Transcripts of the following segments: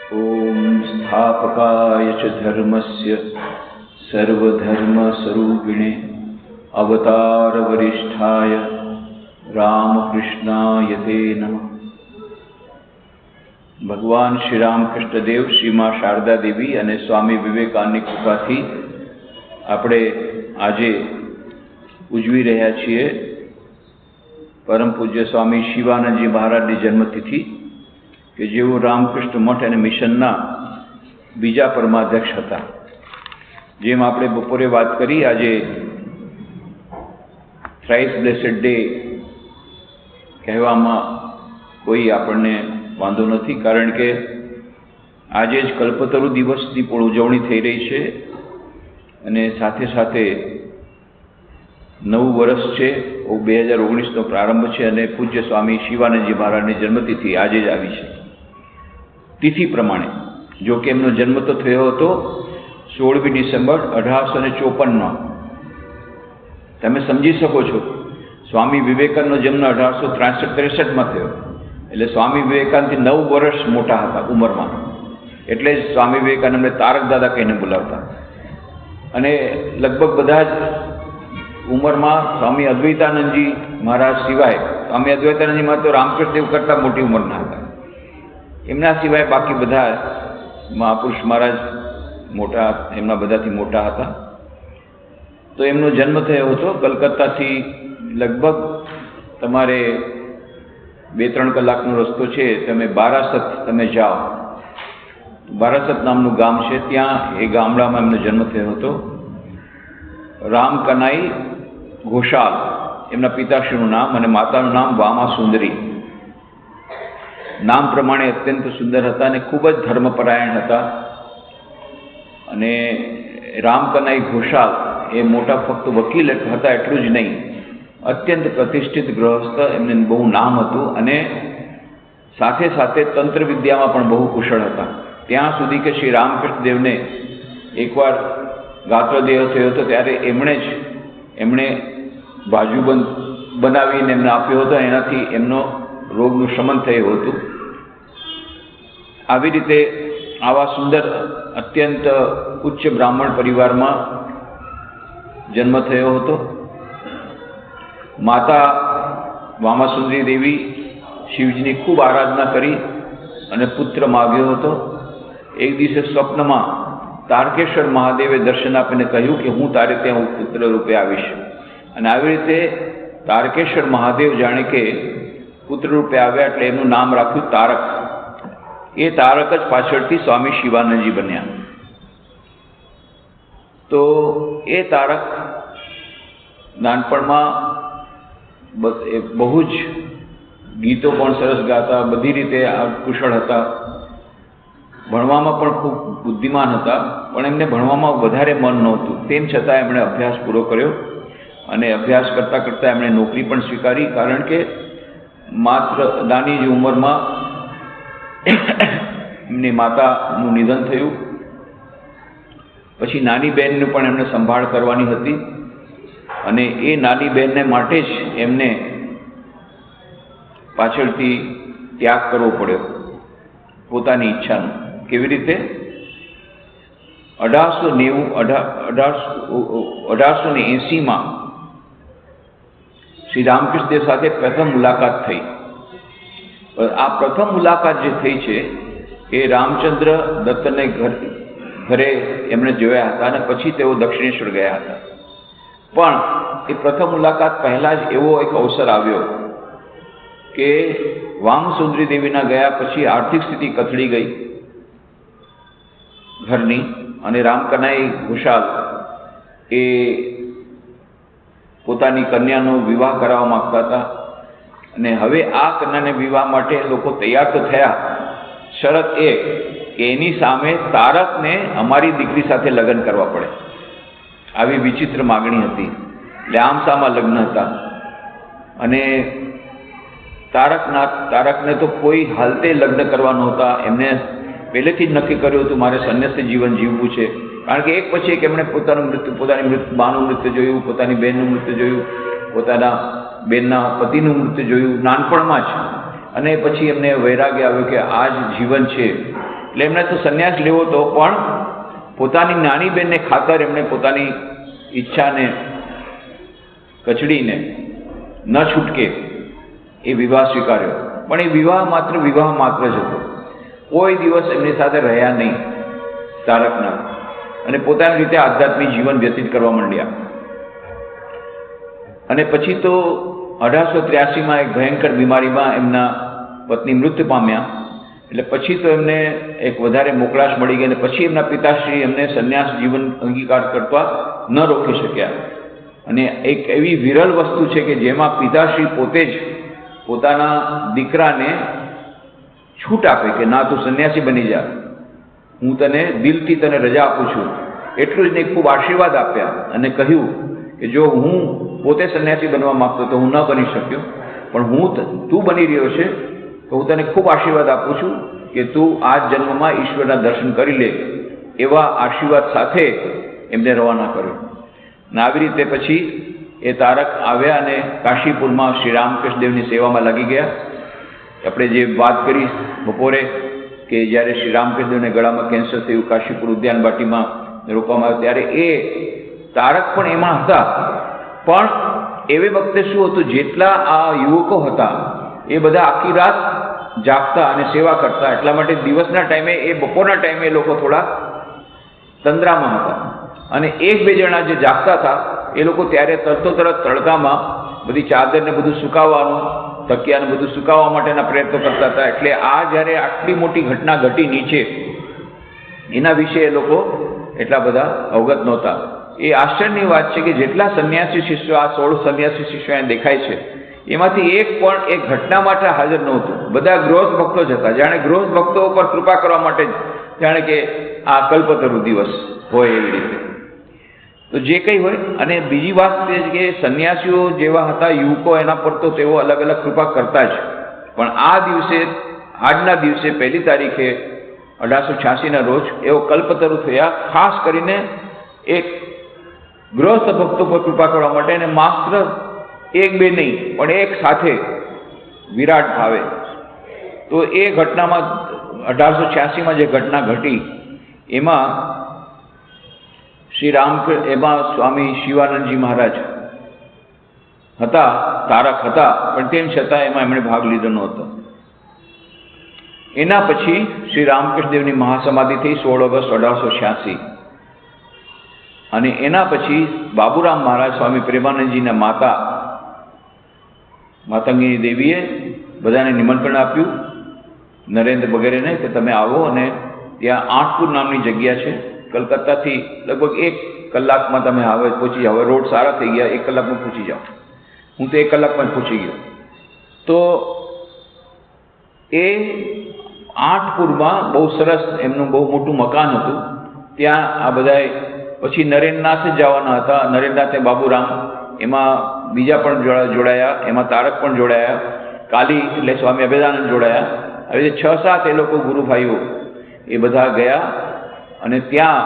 ओम स्थापकाय च धर्मस्य सर्वधर्मस्वरूपिणे अवतार वरिष्ठाय रामकृष्णाय ते नमः। भगवान श्री रामकृष्ण देव, श्री मां शारदा देवी અને સ્વામી વિવેકાનંદની કૃપાથી આપણે આજે ઉજવી રહ્યા છીએ પરમ પૂજ્ય સ્વામી શિવાનંદજી મહારાજની જન્મતિથિ કે જેઓ રામકૃષ્ણ મઠ અને મિશનના બીજા પરમાધ્યક્ષ હતા। જેમ આપણે બપોરે વાત કરી, આજે થ્રાઇસ બ્લેસડ ડે કહેવામાં કોઈ આપણને વાંધો નથી, કારણ કે આજે જ કલ્પતરુ દિવસની પણ ઉજવણી થઈ રહી છે અને સાથે સાથે નવું વર્ષ છે, 2019નો પ્રારંભ છે અને પૂજ્ય સ્વામી શિવાનંદજી મહારાજની જન્મતિથિ આજે જ આવી છે। તિથિ પ્રમાણે જો કે એમનો જન્મ તો થયો હતો 16મી ડિસેમ્બર 1854માં। તમે સમજી શકો છો, સ્વામી વિવેકાનંદનો જન્મ 1863-63માં થયો, એટલે સ્વામી વિવેકાનંદથી 9 વર્ષ મોટા હતા ઉંમરમાં, એટલે જ સ્વામી વિવેકાનંદને તારક દાદા કહીને બોલાવતા। અને લગભગ બધા જ ઉંમરમાં સ્વામી અદ્વૈતાનંદજી મહારાજ સિવાય, સ્વામી અદ્વૈતાનંદજીમાં તો રામકૃષ્ણ દેવ કરતાં મોટી ઉંમરના હતા, એમના સિવાય બાકી બધા મહાપુરુષ મહારાજ મોટા, એમના બધાથી મોટા હતા। તો એમનો જન્મ થયો હતો કલકત્તાથી લગભગ તમારે 2-3 કલાકનો રસ્તો છે, તમે બારાસત તમે જાઓ, બારાસત નામનું ગામ છે, ત્યાં એ ગામડામાં એમનો જન્મ થયો હતો। રામકનાઈ ઘોષાલ એમના પિતાશ્રીનું નામ અને માતાનું નામ વામા સુંદરી। નામ પ્રમાણે અત્યંત સુંદર હતા અને ખૂબ જ ધર્મપરાયણ હતા। અને રામકનાઈ ઘોષાલ એ મોટા ફક્ત વકીલ હતા એટલું જ નહીં, અત્યંત પ્રતિષ્ઠિત ગૃહસ્થ, એમને બહુ નામ હતું અને સાથે સાથે તંત્ર વિદ્યામાં પણ બહુ કુશળ હતા। ત્યાં સુધી કે શ્રી રામકૃષ્ણ દેવને એકવાર ગાત્રદેહ થયો હતો, ત્યારે એમણે બાજુબંધ બનાવીને એમને આપ્યો હતો, એનાથી એમનો રોગનું શમન થયું હતું। આવી રીતે આવા સુંદર અત્યંત ઉચ્ચ બ્રાહ્મણ પરિવારમાં જન્મ થયો હતો। માતા વામાસુંદરી દેવી શિવજીની ખૂબ આરાધના કરી અને પુત્ર માગ્યો હતો। એક દિવસે સ્વપ્નમાં તારકેશ્વર મહાદેવે દર્શન આપીને કહ્યું કે હું તારે ત્યાં પુત્ર રૂપે આવીશ, અને આવી રીતે તારકેશ્વર મહાદેવ જાણે કે પુત્ર રૂપે આવ્યા, એટલે એમનું નામ રાખ્યું તારક। એ તારક જ પાછળથી સ્વામી શિવાનંદજી બન્યા। તો એ તારક નાનપણમાં બહુ જ ગીતો પણ સરસ ગાતા, બધી રીતે કુશળ હતા, ભણવામાં પણ ખૂબ બુદ્ધિમાન હતા, પણ એમને ભણવામાં વધારે મન નહોતું। તેમ છતાં એમણે અભ્યાસ પૂરો કર્યો અને અભ્યાસ કરતાં કરતાં એમણે નોકરી પણ સ્વીકારી, કારણ કે માત્ર નાની જ ઉંમરમાં એમની માતાનું નિધન થયું। પછી નાની બહેનનું પણ એમને સંભાળ કરવાની હતી અને એ નાની બહેનને માટે જ એમને પાછળથી ત્યાગ કરવો પડ્યો પોતાની ઈચ્છાનો। કેવી રીતે? 1880માં શ્રી રામકૃષ્ણ દેવ સાથે પ્રથમ મુલાકાત થઈ। આ પ્રથમ મુલાકાત જે થઈ છે એ રામચંદ્ર દત્તને ઘરે એમણે જોયા હતા અને પછી તેઓ દક્ષિણેશ્વર ગયા હતા। પણ એ પ્રથમ મુલાકાત પહેલાં જ એવો એક અવસર આવ્યો કે વામસુંદરી દેવીના ગયા પછી આર્થિક સ્થિતિ કથળી ગઈ ઘરની, અને રામકનાઈ ઘોષાલ એ પોતાની કન્યાનો વિવાહ કરાવવા માગતા હતા, અને હવે આ કન્યાને વિવાહ માટે લોકો તૈયાર તો થયા, શરત એ કે એની સામે તારકને અમારી દીકરી સાથે લગ્ન કરવા પડે। આવી વિચિત્ર માગણી હતી, એટલે આમસામાં લગ્ન હતા। અને તારકને તો કોઈ હાલતે લગ્ન કરવા નહોતા, એમને પહેલેથી જ નક્કી કર્યું હતું મારે સંન્યાસી જીવન જીવવું છે, કારણ કે એક પછી એક એમણે પોતાની બાનું મૃત્યુ જોયું, પોતાની બહેનનું મૃત્યુ જોયું, પોતાના બેનના પતિનું મૃત્યુ જોયું નાનપણમાં જ, અને પછી એમને વૈરાગ્ય આવ્યો કે આ જ જીવન છે એટલે એમને તો સંન્યાસ લેવો હતો, પણ પોતાની નાની બહેનને ખાતર એમણે પોતાની ઈચ્છાને કચડીને ન છૂટકે એ વિવાહ સ્વીકાર્યો. પણ એ વિવાહ માત્ર જ હતો. કોઈ દિવસ એમની સાથે રહ્યા નહીં તારકનાથ, અને પોતાની રીતે આધ્યાત્મિક જીવન વ્યતીત કરવા માંડ્યા. અને પછી તો 1883માં એક ભયંકર બીમારીમાં એમના પત્ની મૃત્યુ પામ્યા. એટલે પછી તો એમને એક વધારે મોકળાશ મળી ગઈ, અને પછી એમના પિતાશ્રી એમને સંન્યાસ જીવન અંગીકાર કરતા ન રોકી શક્યા. અને એક એવી વિરલ વસ્તુ છે કે જેમાં પિતાશ્રી પોતે જ પોતાના દીકરાને છૂટ આપે કે ના, તું સંન્યાસી બની જા, હું તને દિલથી તને રજા આપું છું. એટલું જ નહીં, ખૂબ આશીર્વાદ આપ્યા અને કહ્યું કે જો હું પોતે સંન્યાસી બનવા માગતો તો હું ન બની શક્યો, પણ તું બની રહ્યો છે તો હું તને ખૂબ આશીર્વાદ આપું છું કે તું આ જન્મમાં ઈશ્વરના દર્શન કરી લે. એવા આશીર્વાદ સાથે એમને રવાના કર્યો. અને આવી રીતે પછી એ તારક આવ્યા અને કાશીપુરમાં શ્રી રામકૃષ્ણદેવની સેવામાં લાગી ગયા. આપણે જે વાત કરી બપોરે કે જ્યારે શ્રી રામકૃષ્ણદેવને ગળામાં કેન્સર થયું, કાશીપુર ઉદ્યાન બાટીમાં રોપવામાં આવ્યું, ત્યારે એ તારક પણ એમાં હતા. પણ એવી વખતે શું હતું, જેટલા આ યુવકો હતા એ બધા આખી રાત જાગતા અને સેવા કરતા. એટલા માટે દિવસના ટાઈમે બપોરના ટાઈમે એ લોકો થોડા તંદ્રામાં હતા. અને એક બે જણા જે જાગતા હતા એ લોકો ત્યારે તરત તડકામાં બધી ચાદરને બધું સુકાવવાનું, તકિયાને બધું સુકાવવા માટેના પ્રયત્નો કરતા હતા. એટલે આ જ્યારે આટલી મોટી ઘટના ઘટી નીચે, એના વિશે એ લોકો એટલા બધા અવગત નહોતા. એ આશ્ચર્યની વાત છે કે જેટલા સંન્યાસી શિષ્યો, આ 16 સંન્યાસી શિષ્યો અહીંયા દેખાય છે, એમાંથી એક પણ એક ઘટના માટે હાજર નહોતું. બધા ગૃહસ્થ ભક્તો જ હતા, જાણે ગૃહસ્થ ભક્તો ઉપર કૃપા કરવા માટે જ, જાણે કે આ કલ્પતરુ દિવસ હોય એવી રીતે. તો જે કંઈ હોય. અને બીજી વાત એ છે કે સંન્યાસીઓ જેવા હતા યુવકો, એના પર તો તેઓ અલગ અલગ કૃપા કરતા જ. પણ આ દિવસે, આજના દિવસે 1 તારીખે 1886ના રોજ એવો કલ્પતરુ થયા, ખાસ કરીને એક ગૃહસ્થ ભક્તો પર કૃપા કરવા માટે. અને માત્ર એક બે નહીં, પણ એક સાથે વિરાટ ભાવે. તો એ ઘટનામાં 1886માં જે ઘટના ઘટી એમાં એમાં સ્વામી શિવાનંદજી મહારાજ હતા, તારક હતા, પણ તેમ છતાં એમાં એમણે ભાગ લીધો નહોતો. એના પછી શ્રી રામકૃષ્ણદેવની મહાસમાધિ થઈ 16 ઓગસ્ટ 1886. અને એના પછી બાબુરામ મહારાજ, સ્વામી પ્રેમાનંદજીના માતંગીની દેવીએ બધાને નિમંત્રણ આપ્યું, નરેન્દ્ર વગેરેને, કે તમે આવો. અને ત્યાં આઠપુર નામની જગ્યા છે, કલકત્તાથી લગભગ 1 કલાકમાં તમે હવે પહોંચી જાઓ. રોડ સારા થઈ ગયા, 1 કલાકમાં પહોંચી જાઓ. હું તો 1 કલાકમાં જ પહોંચી ગયો. તો એ આઠપુરમાં બહુ સરસ એમનું બહુ મોટું મકાન હતું. ત્યાં આ બધાએ પછી નરેન્દ્રનાથ જ જવાના હતા. નરેન્દ્રનાથે બાબુરામ, એમાં બીજા પણ જોડાયા, એમાં તારક પણ જોડાયા, કાલી એટલે સ્વામી અભેદાનંદ જોડાયા. આવી રીતે 6-7 એ લોકો ગુરુભાઈઓ એ બધા ગયા. અને ત્યાં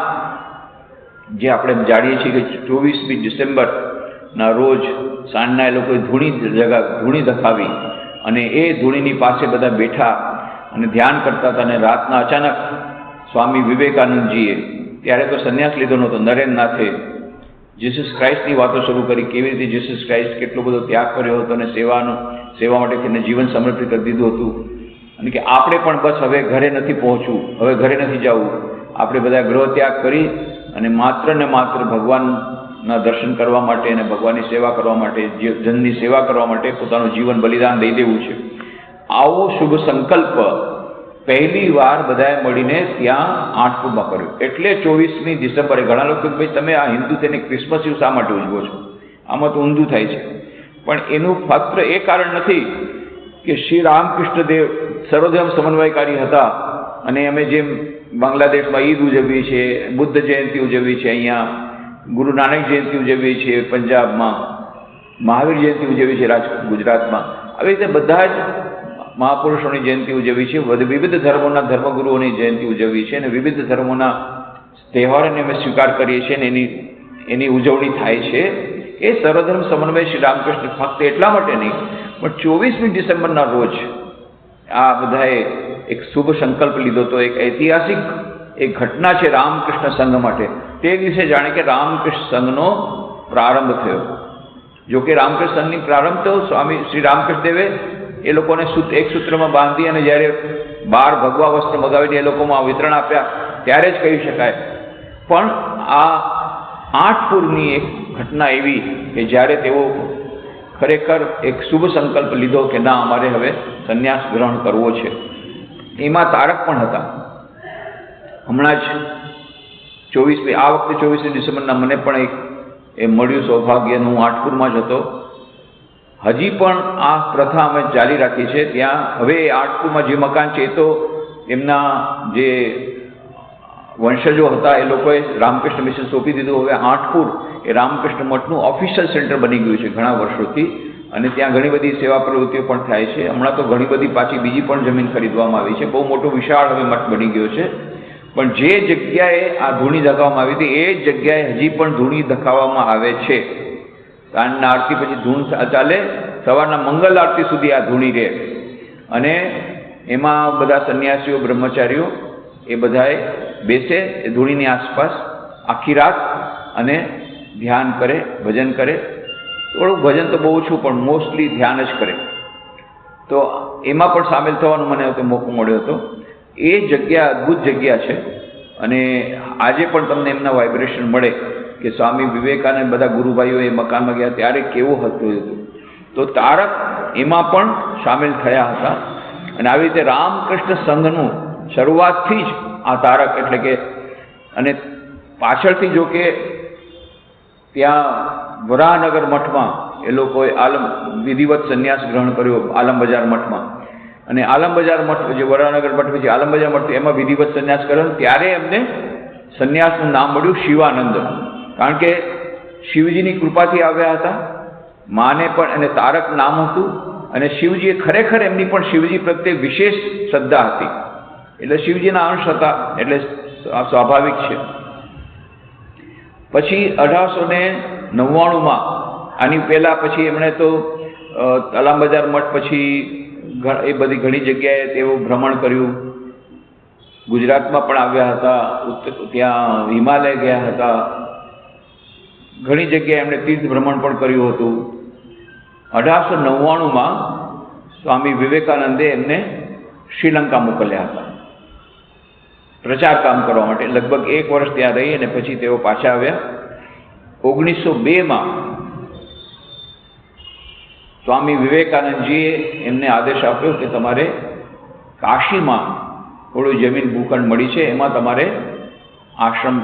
જે આપણે જાણીએ છીએ કે 24મી ડિસેમ્બરના રોજ સાંજના એ લોકોએ ધૂણી ધખાવી, અને એ ધૂણીની પાસે બધા બેઠા અને ધ્યાન કરતા હતા. અને રાતના અચાનક સ્વામી વિવેકાનંદજીએ, ત્યારે તો સંન્યાસ લીધો નહોતો, નરેન્દ્રનાથે જીસસ ક્રાઇસ્ટની વાતો શરૂ કરી, કેવી રીતે જીસસ ક્રાઇસ્ટ કેટલો બધો ત્યાગ કર્યો હતો અને સેવા માટે તેને જીવન સમર્પિત કરી દીધું હતું. અને કે આપણે પણ બસ હવે ઘરે નથી પહોંચવું, હવે ઘરે નથી જવું, આપણે બધા ગૃહ ત્યાગ કરી અને માત્ર ને માત્ર ભગવાનના દર્શન કરવા માટે અને ભગવાનની સેવા કરવા માટે, જનની સેવા કરવા માટે પોતાનું જીવન બલિદાન દઈ દેવું છે. આવો શુભ સંકલ્પ પહેલી વાર બધાએ મળીને ત્યાં આઠપુરમાં કર્યો. એટલે 24મી ડિસેમ્બરે ઘણા લોકો, ભાઈ તમે આ હિન્દુ તેને ક્રિસમસ એવું શા માટે ઉજવો છો? આમાં તો ઊંધું થાય છે. પણ એનું માત્ર એ કારણ નથી કે શ્રી રામકૃષ્ણદેવ સર્વધર્મ સમન્વયકારી હતા. અને અમે જેમ બાંગ્લાદેશમાં ઈદ ઉજવીએ છીએ, બુદ્ધ જયંતિ ઉજવીએ છીએ, અહીંયા ગુરુ નાનક જયંતિ ઉજવીએ છીએ, પંજાબમાં મહાવીર જયંતિ ઉજવીએ છીએ, ગુજરાતમાં આવી રીતે બધા જ મહાપુરુષોની જયંતિ ઉજવી છે. વિવિધ ધર્મોના ધર્મગુરુઓની જયંતિ ઉજવી છે. અને વિવિધ ધર્મોના તહેવારોને અમે સ્વીકાર કરીએ છીએ. અને એની ઉજવણી થાય છે. એ સર્વધર્મ સમન્વય શ્રી રામકૃષ્ણ ફક્ત એટલા માટે નહીં, પણ 24મી ડિસેમ્બરના રોજ આ બધાએ એક શુભ સંકલ્પ લીધો હતો, એક ઐતિહાસિક એક ઘટના છે રામકૃષ્ણ સંઘ માટે. તે દિવસે જાણે કે રામકૃષ્ણ સંઘનો પ્રારંભ થયો. જો કે રામકૃષ્ણ સંઘની પ્રારંભ તો સ્વામી શ્રી રામકૃષ્ણ દેવે એ લોકોને એક સૂત્રમાં બાંધી અને જ્યારે 12 ભગવા વસ્ત્ર મગાવીને એ લોકોમાં વિતરણ આપ્યા ત્યારે જ કહી શકાય. પણ આ આઠપુરની એક ઘટના એવી કે જ્યારે તેઓ ખરેખર એક શુભ સંકલ્પ લીધો કે ના, અમારે હવે સંન્યાસ ગ્રહણ કરવો છે. એમાં તારક પણ હતા. હમણાં જ 24 આ વખતે 24 ડિસેમ્બરના મને પણ એ મળ્યું સૌભાગ્ય. હું આઠપુરમાં જ હતો. હજી પણ આ પ્રથા અમે ચાલી રાખી છે. ત્યાં હવે આઠપુરમાં જે મકાન છે એ તો એમના જે વંશજો હતા એ લોકોએ રામકૃષ્ણ મિશન સોંપી દીધું. હવે આઠપુર એ રામકૃષ્ણ મઠનું ઓફિશિયલ સેન્ટર બની ગયું છે ઘણા વર્ષોથી, અને ત્યાં ઘણી બધી સેવા પ્રવૃત્તિઓ પણ થાય છે. હમણાં તો ઘણી બધી પાછી બીજી પણ જમીન ખરીદવામાં આવી છે. બહુ મોટો વિશાળ હવે મઠ બની ગયો છે. પણ જે જગ્યાએ આ ધૂણી ધકાવવામાં આવી હતી એ જગ્યાએ હજી પણ ધૂણી ધકાવવામાં આવે છે. સાંજના આરતી પછી ધૂણ ચાલે, સવારના મંગલ આરતી સુધી આ ધૂણી રહે. અને એમાં બધા સંન્યાસીઓ બ્રહ્મચારીઓ એ બધાએ બેસે એ ધૂણીની આસપાસ આખી રાત અને ધ્યાન કરે, ભજન કરે. થોડું ભજન તો બહુ ઓછું, પણ મોસ્ટલી ધ્યાન જ કરે. તો એમાં પણ સામેલ થવાનો મને મોકો મળ્યો હતો. એ જગ્યા અદ્ભુત જગ્યા છે. અને આજે પણ તમને એમના વાઇબ્રેશન મળે કે સ્વામી વિવેકાનંદ બધા ગુરુભાઈઓ એ મકાનમાં ગયા ત્યારે કેવું હતું. તો તારક એમાં પણ સામેલ થયા હતા. અને આવી રીતે રામકૃષ્ણ સંઘનું શરૂઆતથી જ આ તારક એટલે કે, અને પાછળથી જો કે ત્યાં વરાહનગર મઠમાં એ લોકોએ વિધિવત સંન્યાસ ગ્રહણ કર્યો આલમબજાર મઠમાં. અને આલમબજાર મઠ જે વરાહનગર મઠ પછી આલમબજાર મઠ એમાં વિધિવત સંન્યાસ કર્યો. ત્યારે એમને સંન્યાસનું નામ મળ્યું શિવાનંદ. કારણ કે શિવજીની કૃપાથી આવ્યા હતા. માને પણ અને તારક નામ હતું. અને શિવજીએ ખરેખર એમની પણ શિવજી પ્રત્યે વિશેષ શ્રદ્ધા હતી. એટલે શિવજીના અંશ હતા, એટલે સ્વાભાવિક છે. પછી 1899માં આની પહેલાં પછી એમણે તો આલમબજાર મઠ પછી એ બધી ઘણી જગ્યાએ તેઓ ભ્રમણ કર્યું. ગુજરાતમાં પણ આવ્યા હતા, ત્યાં હિમાલય ગયા હતા, ઘણી જગ્યાએ એમણે તીર્થ ભ્રમણ પણ કર્યું હતું. 1899માં સ્વામી વિવેકાનંદે એમને શ્રીલંકા મોકલ્યા હતા પ્રચાર કામ કરવા માટે. લગભગ 1 વર્ષ ત્યાં રહી અને પછી તેઓ પાછા આવ્યા. 1902માં સ્વામી વિવેકાનંદજીએ એમને આદેશ આપ્યો કે તમારે કાશીમાં થોડું જમીન ભૂખંડ મળી છે, એમાં તમારે આશ્રમ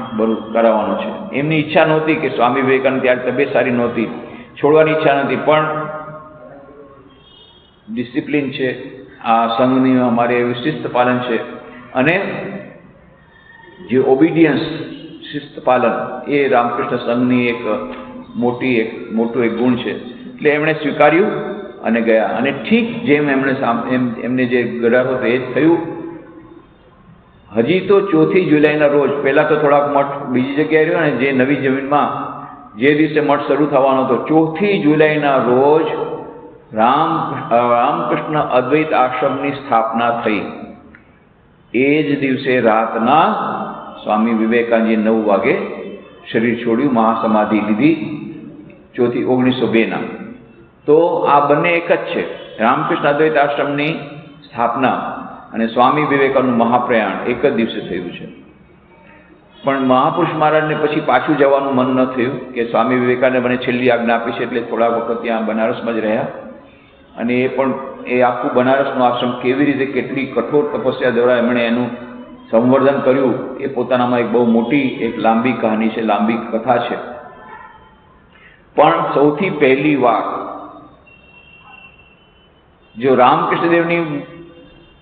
કરાવવાનો છે. એમની ઈચ્છા નહોતી કે સ્વામી વિવેકાનંદ ત્યારે તબિયત સારી નહોતી, છોડવાની ઈચ્છા નથી. પણ ડિસિપ્લિન છે આ સંઘની, અમારે શિસ્ત પાલન છે. અને જે ઓબિડિયન્સ શિસ્ત પાલન એ રામકૃષ્ણ સંઘની એક મોટું એક ગુણ છે. એટલે એમણે સ્વીકાર્યું અને ગયા. અને ઠીક જેમ એમને જે ગરાર હતો એ જ થયું. હજી તો 4 જુલાઈના રોજ, પહેલાં તો થોડાક મઠ બીજી જગ્યાએ રહ્યો ને જે નવી જમીનમાં જે દિવસે મઠ શરૂ થવાનો હતો, 4 જુલાઈના રોજ રામકૃષ્ણ અદ્વૈત આશ્રમની સ્થાપના થઈ. એ જ દિવસે રાતના સ્વામી વિવેકાનંદજીએ 9 વાગે શરીર છોડ્યું, મહાસમાધિ લીધી 1902ના. તો આ બંને એક જ છે. રામકૃષ્ણ અદ્વૈત આશ્રમની સ્થાપના અને સ્વામી વિવેકાનંદનું મહાપ્રયાણ એક જ દિવસે થયું છે. પણ મહાપુરુષ મહારાજને પછી પાછું જવાનું મન ન થયું કે સ્વામી વિવેકાનંદે મને છેલ્લી આજ્ઞા આપી છે, એટલે થોડા વખત ત્યાં બનારસમાં જ રહ્યા. અને એ પણ એ આખું બનારસનું આશ્રમ કેવી રીતે કેટલી કઠોર તપસ્યા દ્વારા એમણે એનું સંવર્ધન કર્યું એ પોતાનામાં એક બહુ મોટી એક લાંબી કહાની છે, લાંબી કથા છે. પણ સૌથી પહેલી વાર જો રામકૃષ્ણદેવની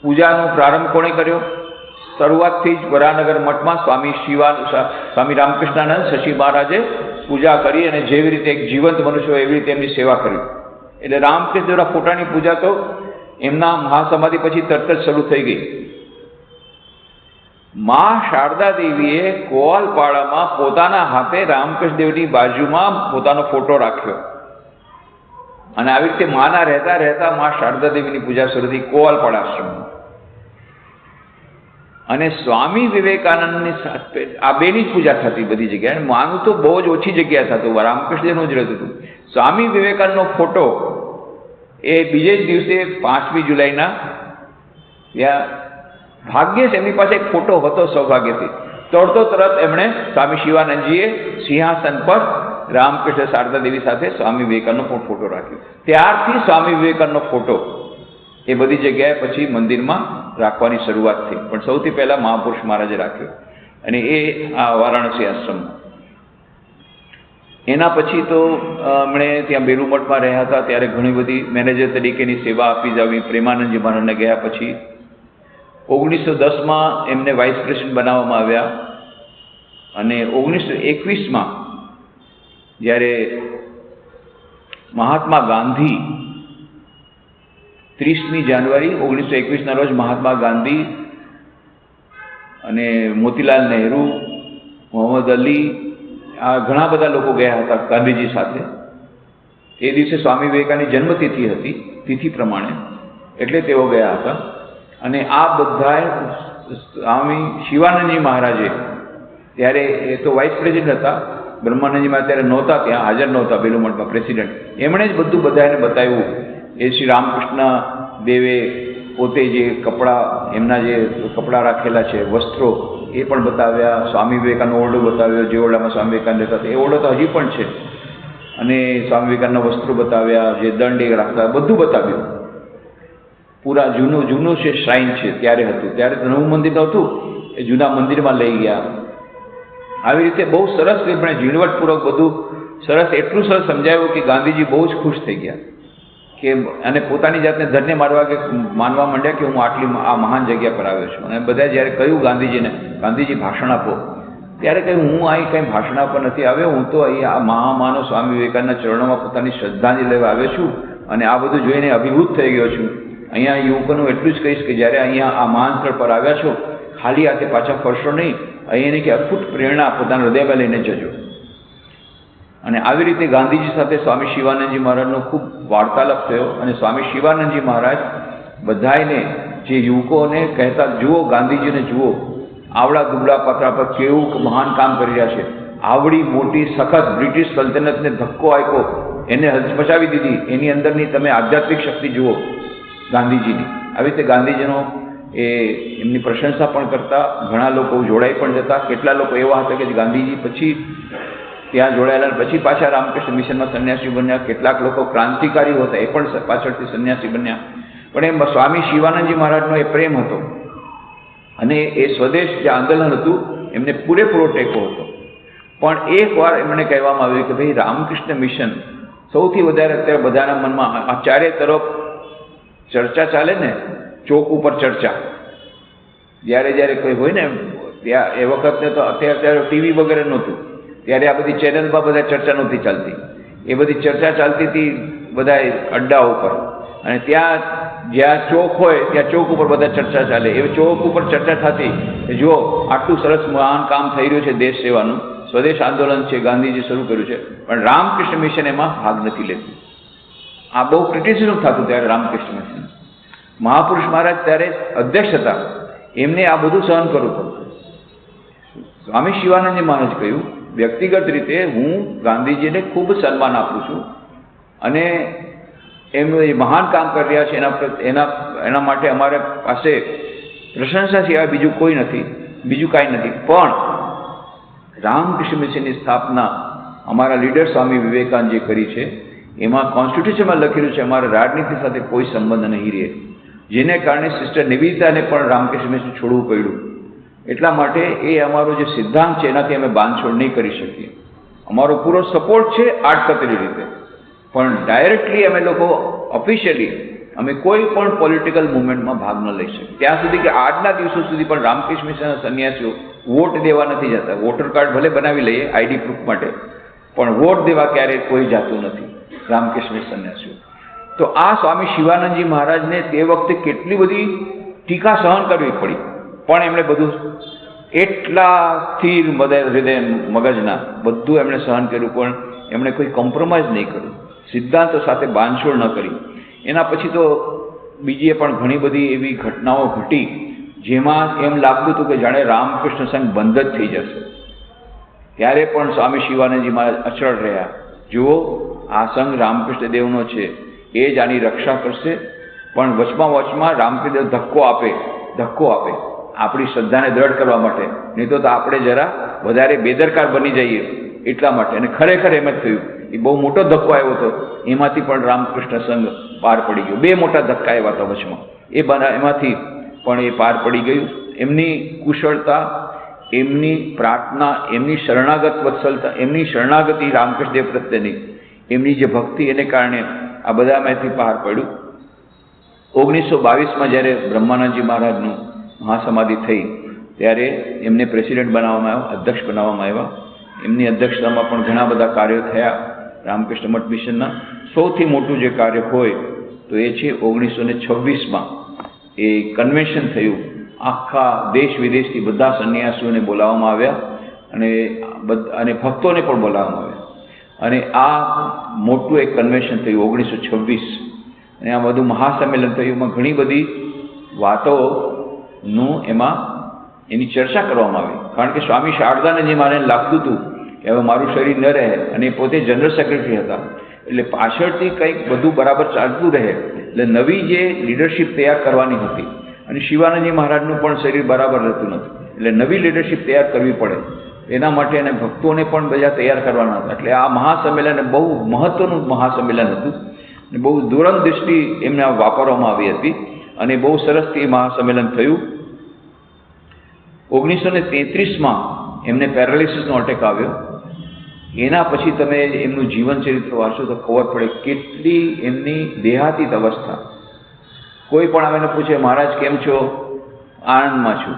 પૂજાનો પ્રારંભ કોણે કર્યો? શરૂઆતથી જ વરાહનગર મઠમાં સ્વામી રામકૃષ્ણાનંદ શશી મહારાજે પૂજા કરી અને જેવી રીતે એક જીવંત મનુષ્ય હોય એવી રીતે એમની સેવા કરી. એટલે રામકૃષ્ણદેવના ફોટાની પૂજા તો એમના મહાસમાધિ પછી તરત જ શરૂ થઈ ગઈ. મા શારદા દેવીએ કોવાલપાડામાં પોતાના હાથે રામકૃષ્ણદેવની બાજુમાં પોતાનો ફોટો રાખ્યો. અને આવી રીતે માના રહેતા રહેતા મા શારદા દેવીની પૂજા શરૂ થઈ કોવાલપાડા આશ્રમમાં. અને સ્વામી વિવેકાનંદની સાથે આ બેની જ પૂજા થતી બધી જગ્યાએ. માનું તો બહુ જ ઓછી જગ્યાએ થતું, રામકૃષ્ણનું જ રહેતું હતું. સ્વામી વિવેકાનંદનો ફોટો એ બીજે જ દિવસે 5મી જુલાઈના ત્યાં ભાગ્યે જ એમની પાસે એક ફોટો હતો સૌભાગ્યથી. તરતો તરત એમણે સ્વામી શિવાનંદજીએ સિંહાસન પર રામકૃષ્ણ શારદા દેવી સાથે સ્વામી વિવેકાનંદનો ફોટો રાખ્યો. ત્યારથી સ્વામી વિવેકાનંદનો ફોટો એ બધી જગ્યાએ પછી મંદિરમાં રાખવાની શરૂઆત થઈ. પણ સૌથી પહેલાં મહાપુરુષ મહારાજે રાખ્યો અને એ આ વારાણસી આશ્રમમાં. એના પછી તો એમણે ત્યાં બેલુમઠમાં રહ્યા હતા ત્યારે ઘણી બધી મેનેજર તરીકેની સેવા આપી જાવી. પ્રેમાનંદજી મહારાજને ગયા પછી 1910માં એમને વાઇસ પ્રેસિડેન્ટ બનાવવામાં આવ્યા અને 1921માં જ્યારે મહાત્મા ગાંધી 30મી જાન્યુઆરી 1921ના રોજ મહાત્મા ગાંધી અને મોતીલાલ નહેરુ, મોહમ્મદ અલી, આ ઘણા બધા લોકો ગયા હતા ગાંધીજી સાથે. એ દિવસે સ્વામી વિવેકાનંદની જન્મતિથિ હતી, તિથિ પ્રમાણે, એટલે તેઓ ગયા હતા. અને આ બધાએ સ્વામી શિવાનંદજી મહારાજે ત્યારે એ તો વાઇસ પ્રેસિડેન્ટ હતા, બ્રહ્માનંદજી મહારાજ ત્યારે નહોતા, ત્યાં હાજર નહોતા બેલુમઠમાં પ્રેસિડેન્ટ. એમણે જ બધું બધાને બતાવ્યું. એ શ્રી રામકૃષ્ણ દેવે પોતે જે કપડાં, એમના જે કપડાં રાખેલા છે, વસ્ત્રો, એ પણ બતાવ્યા. સ્વામી વિવેકાનંદ ઓરડો બતાવ્યો, જે ઓરડામાં સ્વામી વિવેકાનંદ રહેતા હતા એ ઓરડો તો હજી પણ છે. અને સ્વામી વિવેકાનંદના વસ્ત્રો બતાવ્યા, જે દંડ એ રાખતા, બધું બતાવ્યું. પૂરા જૂનું છે શ્રાઇન છે ત્યારે હતું, ત્યારે તો નવું મંદિર નહોતું, એ જૂના મંદિરમાં લઈ ગયા. આવી રીતે બહુ સરસ એમણે ઝીણવટપૂર્વક બધું સરસ, એટલું સરસ સમજાવ્યું કે ગાંધીજી બહુ જ ખુશ થઈ ગયા કે, અને પોતાની જાતને ધન્ય માનવા માંડ્યા કે હું આટલી આ મહાન જગ્યા પર આવ્યો છું. અને બધા જ્યારે કહ્યું ગાંધીજીને, ગાંધીજી ભાષણ આપો, ત્યારે કહ્યું હું અહીં કંઈ ભાષણ આપવા નથી આવ્યો, હું તો અહીં આ મહામાનવ સ્વામી વિવેકાનંદના ચરણોમાં પોતાની શ્રદ્ધાંજલિ લેવા આવ્યો છું અને આ બધું જોઈને અભિભૂત થઈ ગયો છું. અહીંયા યુવકોનું એટલું જ કહીશ કે જ્યારે અહીંયા આ મહાન સ્થળ પર આવ્યા છો, ખાલી હાથે પાછા ફરશો નહીં, અહીંયાની કે અખૂટ પ્રેરણા પોતાના હૃદયમાં લઈને જજો. અને આવી રીતે ગાંધીજી સાથે સ્વામી શિવાનંદજી મહારાજનો ખૂબ વાર્તાલાપ થયો. અને સ્વામી શિવાનંદજી મહારાજ બધાને, જે યુવકોને કહેતા, જુઓ ગાંધીજીને જુઓ, આવડા દુબળા પાત્રા પર કેવું મહાન કામ કરી રહ્યા છે, આવડી મોટી સખત બ્રિટિશ સલ્તનતને ધક્કો આપ્યો, એને હચમચાવી દીધી, એની અંદરની તમે આધ્યાત્મિક શક્તિ જુઓ ગાંધીજીની. આવી રીતે ગાંધીજીનો એમની પ્રશંસા પણ કરતા, ઘણા લોકો જોડાઈ પણ જતા. કેટલા લોકો એવા હતા કે ગાંધીજી પછી ત્યાં જોડાયેલા, પછી પાછા રામકૃષ્ણ મિશનમાં સંન્યાસી બન્યા. કેટલાક લોકો ક્રાંતિકારીઓ હતા, એ પણ પાછળથી સંન્યાસી બન્યા. પણ એમ સ્વામી શિવાનંદજી મહારાજનો એ પ્રેમ હતો અને એ સ્વદેશ જે આંદોલન હતું એમને પૂરેપૂરો ટેકો હતો. પણ એકવાર એમણે કહેવામાં આવ્યું કે ભાઈ રામકૃષ્ણ મિશન સૌથી વધારે અત્યારે બધાના મનમાં આ ચારે તરફ ચર્ચા ચાલે ને, ચોક ઉપર ચર્ચા, જ્યારે કોઈ હોય ને ત્યાં, એ વખતે તો અત્યારે ટીવી વગેરે નહોતું, ત્યારે આ બધી ચેનલમાં બધા ચર્ચા નહોતી ચાલતી. એ બધી ચર્ચા ચાલતી હતી બધા અડ્ડાઓ ઉપર, અને ત્યાં જ્યાં ચોક હોય ત્યાં ચોક ઉપર બધા ચર્ચા ચાલે. એ ચોક ઉપર ચર્ચા થતી કે જુઓ આટલું સરસ મહાન કામ થઈ રહ્યું છે દેશ સેવાનું, સ્વદેશ આંદોલન છે, ગાંધીજી શરૂ કર્યું છે, પણ રામકૃષ્ણ મિશન એમાં ભાગ નથી લેતું. આ બહુ ક્રિટિસિઝમ થતું ત્યારે રામકૃષ્ણ મિશન. મહાપુરુષ મહારાજ ત્યારે અધ્યક્ષ હતા, એમને આ બધું સહન કરવું પડતું. સ્વામી શિવાનંદજી મહારાજ કહ્યું, વ્યક્તિગત રીતે હું ગાંધીજીને ખૂબ સન્માન આપું છું અને એમનું એ મહાન કામ કરી રહ્યા છે એના માટે અમારે પાસે પ્રશંસા સિવાય બીજું કોઈ નથી, બીજું કાંઈ નથી. પણ રામકૃષ્ણ મિશનની સ્થાપના અમારા લીડર સ્વામી વિવેકાનંદ જે કરી છે એમાં કોન્સ્ટિટ્યુશનમાં લખેલું છે અમારે રાજનીતિ સાથે કોઈ સંબંધ નહીં રહે, જેને કારણે સિસ્ટર નિવેદિતાને પણ રામકૃષ્ણ મિશન છોડવું પડ્યું. એટલા માટે એ અમારો જે સિદ્ધાંત છે એનાથી અમે બાંધછોડ નહીં કરી શકીએ. અમારો પૂરો સપોર્ટ છે આડકતરી રીતે, પણ ડાયરેક્ટલી અમે લોકો ઓફિશિયલી અમે કોઈ પણ પોલિટિકલ મુવમેન્ટમાં ભાગ ન લઈ શકીએ. ત્યાં સુધી કે આજના દિવસો સુધી પણ રામકૃષ્ણ મિશનના સંન્યાસીઓ વોટ દેવા નથી જતા. વોટર કાર્ડ ભલે બનાવી લઈએ આઈડી પ્રૂફ માટે, પણ વોટ દેવા ક્યારેય કોઈ જાતું નથી રામકૃષ્ણ સંન્યાસીઓ. તો આ સ્વામી શિવાનંદજી મહારાજને તે વખતે કેટલી બધી ટીકા સહન કરવી પડી, પણ એમણે બધું એટલા સ્થિર હૃદય મગજના બધું એમણે સહન કર્યું, પણ એમણે કોઈ કોમ્પ્રોમાઇઝ નહીં કર્યું, સિદ્ધાંતો સાથે બાંધછોડ ન કરી. એના પછી તો બીજી પણ ઘણી બધી એવી ઘટનાઓ ઘટી જેમાં એમ લાગતું હતું કે જાણે રામકૃષ્ણ સંઘ બંધ જ થઈ જશે. ત્યારે પણ સ્વામી શિવાનંદજી મહારાજ અચળ રહ્યા. જુઓ, આ સંઘ રામકૃષ્ણ દેવનો છે, એ જ આની રક્ષા કરશે. પણ વચમાં રામકૃષ્ણ દેવ ધક્કો આપે આપણી શ્રદ્ધાને દ્રઢ કરવા માટે, નહીં તો આપણે જરા વધારે બેદરકાર બની જઈએ એટલા માટે. અને ખરેખર એમ જ થયું. એ બહુ મોટો ધક્કો આવ્યો હતો, એમાંથી પણ રામકૃષ્ણ સંઘ પાર પડી ગયો. બે મોટા ધક્કા આવ્યા હતા વચમાં, એમાંથી પણ એ પાર પડી ગયું. એમની કુશળતા, એમની પ્રાર્થના, એમની શરણાગત વત્સલતા, એમની શરણાગતિ રામકૃષ્ણ દેવ પ્રત્યેની એમની જે ભક્તિ, એને કારણે આ બધામાંથી પાર પડ્યું. 1922માં જ્યારે બ્રહ્માનંદજી મહારાજનું મહાસમાધિ થઈ ત્યારે એમને પ્રેસિડેન્ટ બનાવવામાં આવ્યા, અધ્યક્ષ બનાવવામાં આવ્યા. એમની અધ્યક્ષતામાં પણ ઘણા બધા કાર્યો થયા રામકૃષ્ણ મઠ મિશનના. સૌથી મોટું જે કાર્ય હોય તો એ છે 1926માં એ કન્વેન્શન થયું. આખા દેશ વિદેશથી બધા સંન્યાસીઓને બોલાવવામાં આવ્યા અને ભક્તોને પણ બોલાવવામાં આવ્યા. અને આ મોટું એક કન્વેન્શન થયું 1926. અને આ બધું મહાસંમેલન થયું. એમાં ઘણી બધી વાતોનું એની ચર્ચા કરવામાં આવી. કારણ કે સ્વામી શારદાનંદજી મહારાજને લાગતું હતું કે હવે મારું શરીર ન રહે, અને પોતે જનરલ સેક્રેટરી હતા, એટલે પાછળથી કંઈક બધું બરાબર ચાલતું રહે, એટલે નવી જે લીડરશિપ તૈયાર કરવાની હતી. અને શિવાનંદજી મહારાજનું પણ શરીર બરાબર રહેતું નથી, એટલે નવી લીડરશિપ તૈયાર કરવી પડે. એના માટે અને ભક્તોને પણ બધા તૈયાર કરવાના હતા. એટલે આ મહાસંમેલન બહુ મહત્વનું મહાસંમેલન હતું. અને બહુ દૂરંદૃષ્ટિ એમને વાપરવામાં આવી હતી, અને બહુ સરસથી એ મહાસંમેલન થયું. 1933માં એમને પેરાલિસિસનો અટેક આવ્યો. એના પછી તમે એમનું જીવન ચરિત્ર વાંચો તો ખબર પડે કેટલી એમની દેહાતીત અવસ્થા. કોઈ પણ આવીને પૂછે, મહારાજ કેમ છો? આનંદમાં છું.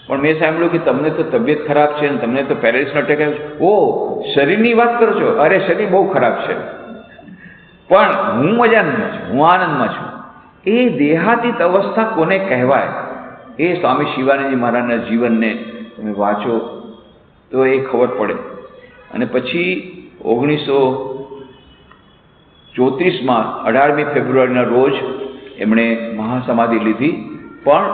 પણ મેં સાંભળ્યું કે તમને તો તબિયત ખરાબ છે અને તમને તો પેરાલિસિસનો અટેક આવ્યો છે. ઓ, શરીરની વાત કરો છો? અરે, શરીર બહુ ખરાબ છે, પણ હું મજામાં છું, હું આનંદમાં છું. એ દેહાતીત અવસ્થા કોને કહેવાય? એ સ્વામી શિવાનંદજી મહારાજના જીવનને તમે વાંચો તો એ ખબર પડે. અને પછી 1934માં 18મી ફેબ્રુઆરીના રોજ એમણે મહાસમાધિ લીધી. પણ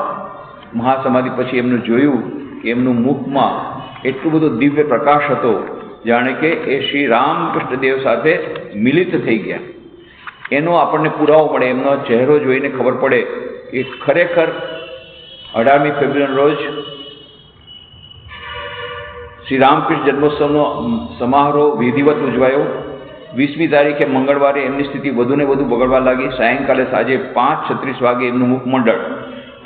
મહાસમાધિ પછી એમનું જોયું કે એમનું મુખમાં એટલું બધો દિવ્ય પ્રકાશ હતો, જાણે કે એ શ્રી રામકૃષ્ણ દેવ સાથે મિલિત થઈ ગયા. એનો આપણને પુરાવો મળે. એમનો ચહેરો જોઈને ખબર પડે કે ખરેખર 18મી ફેબ્રુઆરીના રોજ શ્રી રામકૃષ્ણ જન્મોત્સવનો સમારોહ વિધિવત ઉજવાયો. 20મી તારીખે મંગળવારે એમની સ્થિતિ વધુને વધુ બગડવા લાગી. સાયંકાલે સાંજે 5:36 વાગે એમનું મુખમંડળ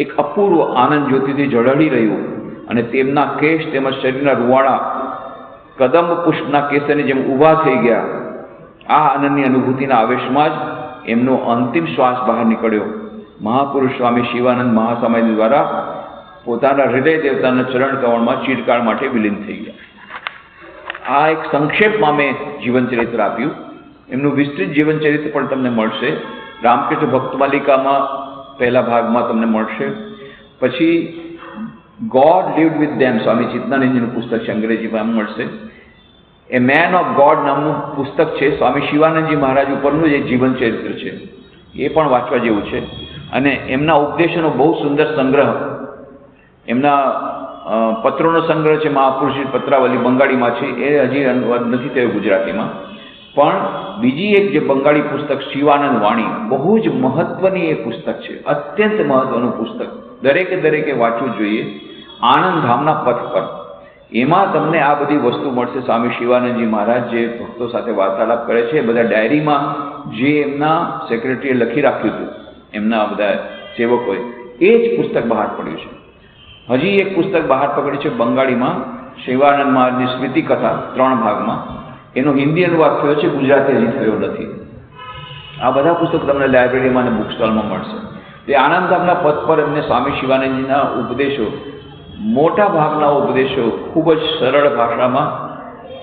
એક અપૂર્વ આનંદ જ્યોતિથી ઝળહળી રહ્યું, અને તેમના કેશ તેમજ શરીરના રૂવાડા કદંબ પુષ્પના કેસરની જેમ ઊભા થઈ ગયા. આ આનંદની અનુભૂતિના આવેશમાં જ એમનો અંતિમ શ્વાસ બહાર નીકળ્યો. મહાપુરુષ સ્વામી શિવાનંદ મહાસમાધિ દ્વારા પોતાના હૃદય દેવતાના ચરણ કમળમાં ચિરકાળ માટે વિલીન થઈ ગયા. આ એક સંક્ષેપમાં મેં જીવનચરિત્ર આપ્યું. એમનું વિસ્તૃત જીવનચરિત્ર પણ તમને મળશે. રામકૃષ્ણ ભક્તમાલિકામાં પહેલા ભાગમાં તમને મળશે. પછી ગોડ લિવ્ડ વિથ ધેમ, સ્વામી ચિત્તાનંદજીનું પુસ્તક છે, અંગ્રેજીમાં મળશે. એ મેન ઓફ ગોડ નામનું પુસ્તક છે, સ્વામી શિવાનંદજી મહારાજ ઉપરનું જે જીવનચરિત્ર છે, એ પણ વાંચવા જેવું છે. અને એમના ઉપદેશોનો બહુ સુંદર સંગ્રહ, એમના પત્રોનો સંગ્રહ છે, મહાપુરુષ પત્રાવલી, બંગાળીમાં છે. એ હજી અનુવાદ નથી થયો ગુજરાતીમાં. પણ બીજી એક જે બંગાળી પુસ્તક શિવાનંદ વાણી, બહુ જ મહત્વની એ પુસ્તક છે, અત્યંત મહત્વનું પુસ્તક, દરેકે વાંચવું જોઈએ. આનંદ ધામના પથ પર, એમાં તમને આ બધી વસ્તુ મળશે. સ્વામી શિવાનંદજી મહારાજ જે ભક્તો સાથે વાર્તાલાપ કરે છે, બધા ડાયરીમાં જે એમના સેક્રેટરીએ લખી રાખ્યું હતું, એમના બધા સેવકોએ, એ જ પુસ્તક બહાર પડ્યું છે. હજી એક પુસ્તક બહાર પકડ્યું છે બંગાળીમાં, શિવાનંદ મહારાજની સ્મૃતિ કથા, 3 ભાગમાં. એનો હિન્દી અનુવાદ થયો છે, ગુજરાતી હજી થયો નથી. આ બધા પુસ્તક તમને લાઇબ્રેરીમાં અને બુક સ્ટોલમાં મળશે. તે આનંદધામના પદ પર એમને સ્વામી શિવાનંદજીના ઉપદેશો, મોટા ભાગના ઉપદેશો ખૂબ જ સરળ ભાષામાં,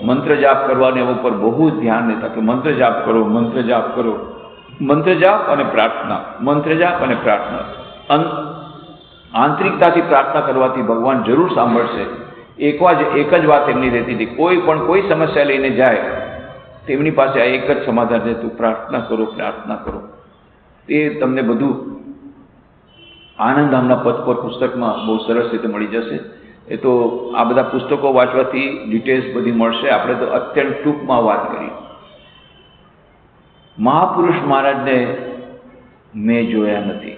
મંત્ર જાપ કરવાને ઉપર બહુ ધ્યાન દેતા કે મંત્ર જાપ કરો, મંત્ર જાપ કરો, મંત્ર જાપ અને પ્રાર્થના, મંત્ર જાપ અને પ્રાર્થના. આંતરિકતાથી પ્રાર્થના કરવાથી ભગવાન જરૂર સાંભળશે. એક જ વાત એમની રહેતી હતી, કોઈ સમસ્યા લઈને જાય તેમની પાસે આ એક જ સમાધાન રહેતું, પ્રાર્થના કરો, પ્રાર્થના કરો. તે તમને બધું આનંદધામના પથ પર પુસ્તકમાં બહુ સરસ રીતે મળી જશે. એ તો આ બધા પુસ્તકો વાંચવાથી ડિટેલ્સ બધી મળશે. આપણે તો અત્યંત ટૂંકમાં વાત કરી. મહાપુરુષ મહારાજને મેં જોયા નથી.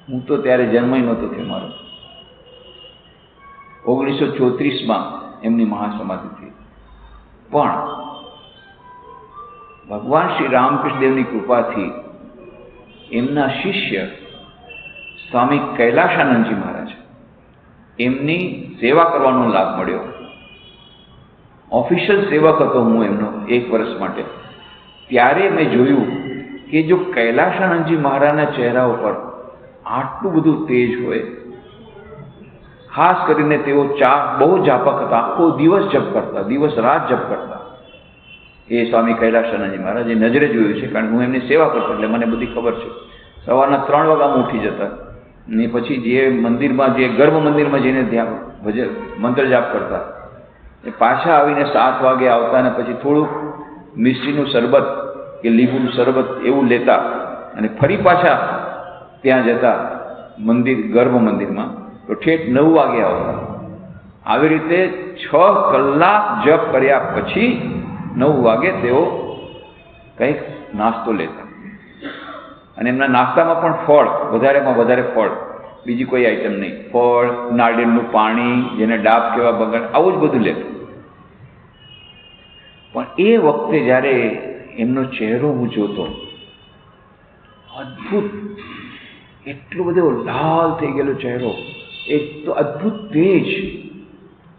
હું તો ત્યારે જન્મ નહોતો થયો મારો. 1934માં એમની મહાસમાધિ થઈ. પણ ભગવાન શ્રી રામકૃષ્ણદેવની કૃપાથી એમના શિષ્ય સ્વામી કૈલાશાનંદજી મહારાજ, એમની સેવા કરવાનો લાભ મળ્યો. ઓફિશિયલ સેવક હતો હું એમનો 1 વર્ષ માટે. ત્યારે મેં જોયું કે જો કૈલાશાનંદજી મહારાજના ચહેરા ઉપર આટલું બધું તેજ હોય, ખાસ કરીને તેઓ બહુ જાપક હતા, આખો દિવસ જપ કરતા, દિવસ રાત જપ કરતા. એ સ્વામી કૈલાશાનંદજી મહારાજ એ નજરે જોયું છે, કારણ કે હું એમની સેવા કરતો એટલે મને બધી ખબર છે. સવારના 3 વાગ્યામાં ઉઠી જતા ને પછી જે મંદિરમાં, જે ગર્ભ મંદિરમાં જઈને ત્યાં મંત્ર જાપ કરતા, એ પાછા આવીને 7 વાગે આવતા અને પછી થોડુંક મિશ્રીનું શરબત કે લીંબુનું શરબત એવું લેતા અને ફરી પાછા ત્યાં જતા ગર્ભ મંદિરમાં, તો ઠેઠ 9 વાગે આવતા. આવી રીતે 6 કલાક જપ કર્યા પછી 9 વાગે તેઓ કંઈક નાસ્તો લેતા. અને એમના નાસ્તામાં પણ ફળ, વધારેમાં વધારે ફળ, બીજી કોઈ આઈટમ નહીં. ફળ, નાળિયેરનું પાણી, જેને ડાબ કેવા બગાડ, આવું જ બધું લેતું. પણ એ વખતે જ્યારે એમનો ચહેરો હું જોતો, અદ્ભુત, એટલો બધો લાલ થઈ ગયેલો ચહેરો, એક તો અદ્ભુત તેજ.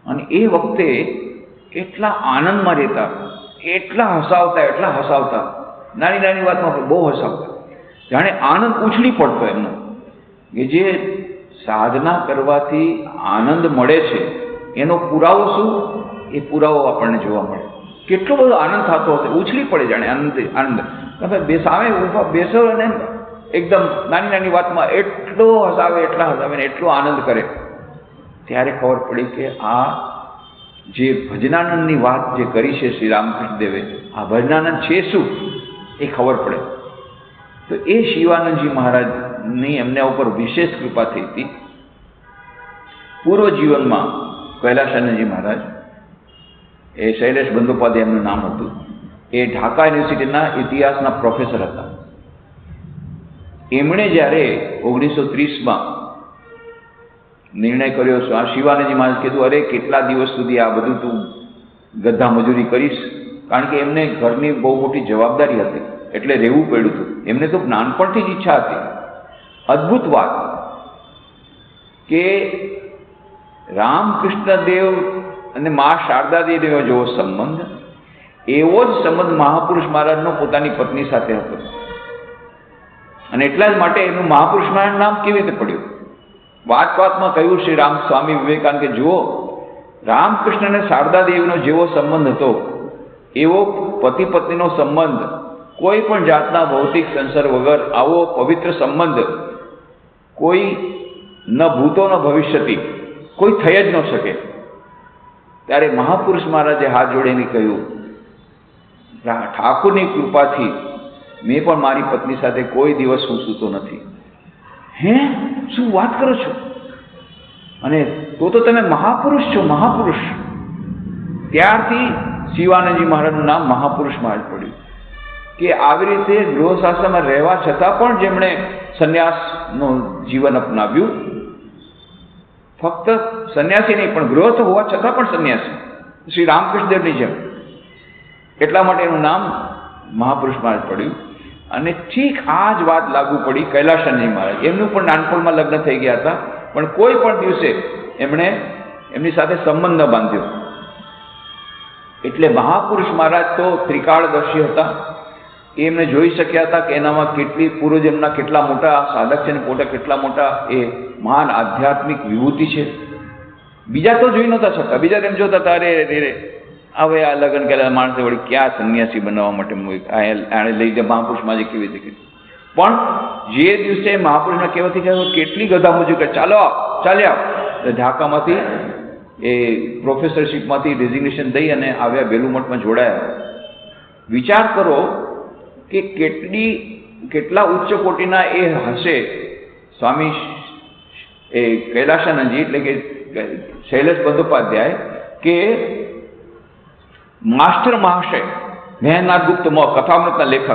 અને એ વખતે એટલા આનંદમાં રહેતા, એટલા હસાવતા, નાની નાની વાતમાં બહુ હસાવતા, જાણે આનંદ ઉછળી પડતો એમનો. કે જે સાધના કરવાથી આનંદ મળે છે એનો પુરાવો શું? એ પુરાવો આપણને જોવા મળે. કેટલો બધો આનંદ થતો હશે, ઉછળી પડે જાણે આનંદ. તમે સામે ઊભા બેસો અને એકદમ નાની નાની વાતમાં એટલો હસાવે ને એટલો આનંદ કરે. ત્યારે ખબર પડી કે આ જે ભજનાનંદની વાત જે કરી છે શ્રી રામકૃષ્ણ દેવે, આ ભજનાનંદ છે શું એ ખબર પડે. તો એ શિવાનંદજી મહારાજની એમના ઉપર વિશેષ કૃપા થઈ હતી. પૂર્વ જીવનમાં કૈલાશાનંદજી મહારાજ, એ શૈલેષ બંદોપાધ્યાય એમનું નામ હતું, એ ઢાકા યુનિવર્સિટીના ઇતિહાસના પ્રોફેસર હતા. એમણે જ્યારે 1930માં નિર્ણય કર્યો, આ શિવાનંદજી મહારાજ કીધું, અરે કેટલા દિવસ સુધી આ બધું તું ગધા મજૂરી કરીશ? કારણ કે એમને ઘરની બહુ મોટી જવાબદારી હતી એટલે રહેવું પડ્યું હતું. એમને તો નાનપણથી જ ઈચ્છા હતી. અદ્ભુત વાત કે રામકૃષ્ણદેવ અને મા શારદા દેવીનો જેવો સંબંધ, એવો જ સંબંધ મહાપુરુષ મહારાજનો પોતાની પત્ની સાથે હતો. અને એટલા જ માટે એનું મહાપુરુષ મહારાજ નામ કેવી રીતે પડ્યું? વાતમાં કહ્યું શ્રી રામ સ્વામી વિવેકાનંદ કે જુઓ, રામકૃષ્ણ અને શારદા દેવીનો જેવો સંબંધ હતો એવો પતિ પત્નીનો સંબંધ કોઈ પણ જાતના ભૌતિક સંસર્ગ વગર, આવો પવિત્ર સંબંધ કોઈ ન ભૂતો ન ભવિષ્યથી કોઈ થઈ જ ન શકે. ત્યારે મહાપુરુષ મહારાજે હાથ જોડીને કહ્યું, ઠાકુરની કૃપાથી મેં પણ મારી પત્ની સાથે કોઈ દિવસ હું સૂતો નથી. હે, શું વાત કરો છો? અને તો તમે મહાપુરુષ છો, મહાપુરુષ. ત્યારથી શિવાનંદજી મહારાજનું નામ મહાપુરુષ મહારાજ પડ્યું. કે આવી રીતે ગૃહસ્થાશ્રમમાં રહેવા છતાં પણ જેમણે સંન્યાસનું જીવન અપનાવ્યું, ફક્ત સંન્યાસી નહીં પણ ગૃહસ્થ હોવા છતાં પણ સંન્યાસી, શ્રી રામકૃષ્ણદેવની જેમ. એટલા માટે એનું નામ મહાપુરુષ મહારાજ પડ્યું. અને ઠીક આ જ વાત લાગુ પડી કૈલાશાનંદજી મહારાજ. એમનું પણ નાનપણમાં લગ્ન થઈ ગયા હતા, પણ કોઈ પણ દિવસે એમણે એમની સાથે સંબંધ ન બાંધ્યો. એટલે મહાપુરુષ મહારાજ તો ત્રિકાળદર્શી હતા. એમને જોઈ શક્યા હતા કે એનામાં કેટલી પૂર્વજન્મના કેટલા મોટા સાધક છે ને કેટલા મોટા એ મહાન આધ્યાત્મિક વિભૂતિ છે. બીજા તો જોઈ નહોતા શકતા. બીજા એમ જોતા હતા, અરે હવે આ લગ્ન કરેલા માણસે વળી ક્યાં સંન્યાસી બનાવવા માટે આને લઈ જાય મહાપુરુષમાં જે કેવી રીતે કીધું. પણ જે દિવસે મહાપુરુષના કહેવાથી કહ્યું કેટલી ગધા મજૂર કે ચાલ્યા ઢાકામાંથી એ પ્રોફેસરશીપમાંથી રેઝિગ્નેશન દઈ અને આવ્યા, બેલુમઠમાં જોડાયા. વિચાર કરો કે કેટલી કેટલા ઉચ્ચ કોટીના એ હશે સ્વામી એ કૈલાસાનંદજી, એટલે કે શૈલેષ બંદોપાધ્યાય, કે માસ્ટર મહાશય મહેનાથ ગુપ્ત કથામૃતના લેખક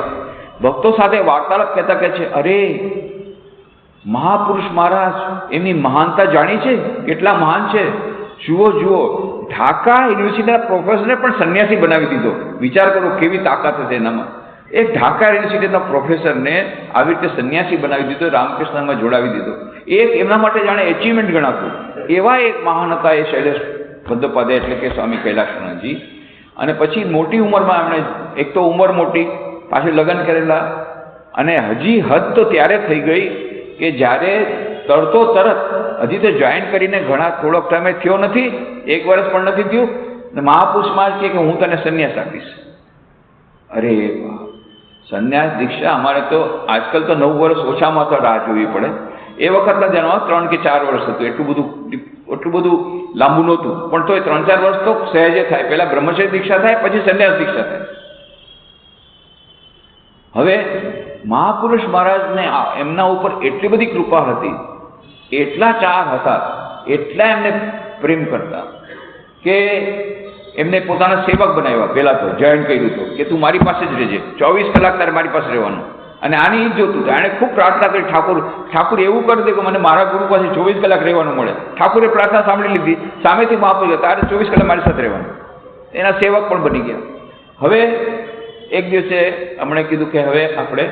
ભક્તો સાથે વાર્તાલાપ કહેતા કહે છે, અરે મહાપુરુષ મહારાજ એમની મહાનતા જાણી છે, કેટલા મહાન છે, જુઓ જુઓ, ઢાકા યુનિવર્સિટીના પ્રોફેસરને પણ સંન્યાસી બનાવી દીધો. વિચાર કરો કેવી તાકાત હતી એનામાં. એક ઢાકા યુનિવર્સિટીના પ્રોફેસરને આવી રીતે સંન્યાસી બનાવી દીધો, રામકૃષ્ણમાં જોડાવી દીધો. એક એમના માટે જાણે એચિવમેન્ટ ગણાતું. એવા એક મહાન હતા એ શૈલેષ બંદોપાધ્યાય, એટલે કે સ્વામી કૈલાસાનંદજી. અને પછી મોટી ઉંમરમાં એમણે, એક તો ઉંમર મોટી, પાછું લગ્ન કરેલા, અને હજી હદ તો ત્યારે થઈ ગઈ કે જ્યારે તરતો તરત, હજી તો જોઈન કરીને ઘણા થોડોક ટાઈમે થયો નથી, 1 વર્ષ પણ નથી થયું, મહાપુરુષમાં જ કે હું તને સંન્યાસ આપીશ. અરે સંન્યાસ દીક્ષા અમારે તો આજકાલ તો 9 વર્ષ ઓછામાં તો રાહ જોવી પડે. એ વખતના જન્મ 3 કે 4 વર્ષ હતું, એટલું બધું લાંબુ નહોતું, પણ તોય 3-4 વર્ષ તો સહેજે થાય. પહેલા બ્રહ્મચર્ય દીક્ષા થાય, પછી સંન્યાસ દીક્ષા થાય. હવે મહાપુરુષ મહારાજને એમના ઉપર એટલી બધી કૃપા હતી, એટલા ચાર હતા, એટલા એમને પ્રેમ કરતા કે એમને પોતાના સેવક બનાવ્યા. પહેલાં તો જોઈન કર્યું હતું કે તું મારી પાસે જ રહેજે, 24 કલાક તારે મારી પાસે રહેવાનું. અને આની જ જોતું હતું. એણે ખૂબ પ્રાર્થના કરી, ઠાકુર એવું કરી દે કે મને મારા ગુરુ પાસે 24 કલાક રહેવાનું મળે. ઠાકુરે પ્રાર્થના સાંભળી લીધી, સામેથી મહાપુરુષ તારે 24 કલાક મારી સાથે રહેવાનું. એના સેવક પણ બની ગયા. હવે એક દિવસે એમણે કીધું કે હવે આપણે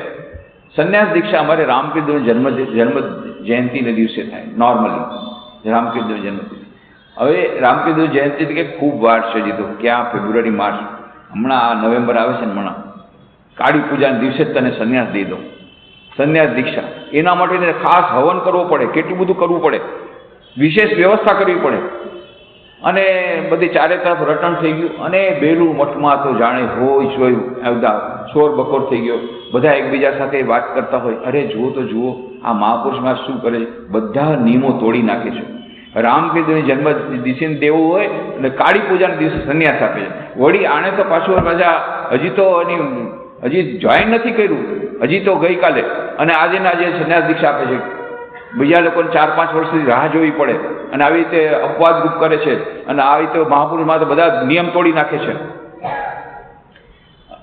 સંન્યાસ દીક્ષા અમારે રામકૃષ્ણનો જન્મ જયંતિને દિવસે થાય નોર્મલી, રામકૃષ્ણનો જન્મતિથિ. હવે રામકૃષ્ણ જયંતિ કે ખૂબ વાર છે, જીતો ક્યાં ફેબ્રુઆરી માર્ચ, હમણાં આ નવેમ્બર આવે છે ને, હમણાં કાળી પૂજાના દિવસે જ તને સંન્યાસ દઈ દો, સંન્યાસ દીક્ષા. એના માટે ખાસ હવન કરવો પડે, કેટલું બધું કરવું પડે, વિશેષ વ્યવસ્થા કરવી પડે. અને બધી ચારે તરફ રટણ થઈ ગયું. અને બેલું મઠમાં તો જાણે હોય જોયું બધા શોર બકોર થઈ ગયો. બધા એકબીજા સાથે વાત કરતા હોય, અરે જુઓ તો જુઓ આ મહાપુરુષમાં શું કરે, બધા નિયમો તોડી નાખે છે. રામકૃષ્ણની જન્મ દિવસે દેવું હોય એટલે કાળી પૂજાના દિવસે સંન્યાસ આપે છે. વળી આણે તો પાછું મજા, હજી તો હજી જોઈન નથી કર્યું, હજી તો ગઈકાલે, અને આજે સંન્યાસ દીક્ષા આપે છે. બીજા લોકોને 4-5 વર્ષ સુધી રાહ જોવી પડે, અને આવી રીતે અપવાદ રૂપ કરે છે. અને આવી રીતે મહાપુરુષમાં તો બધા નિયમ તોડી નાખે છે.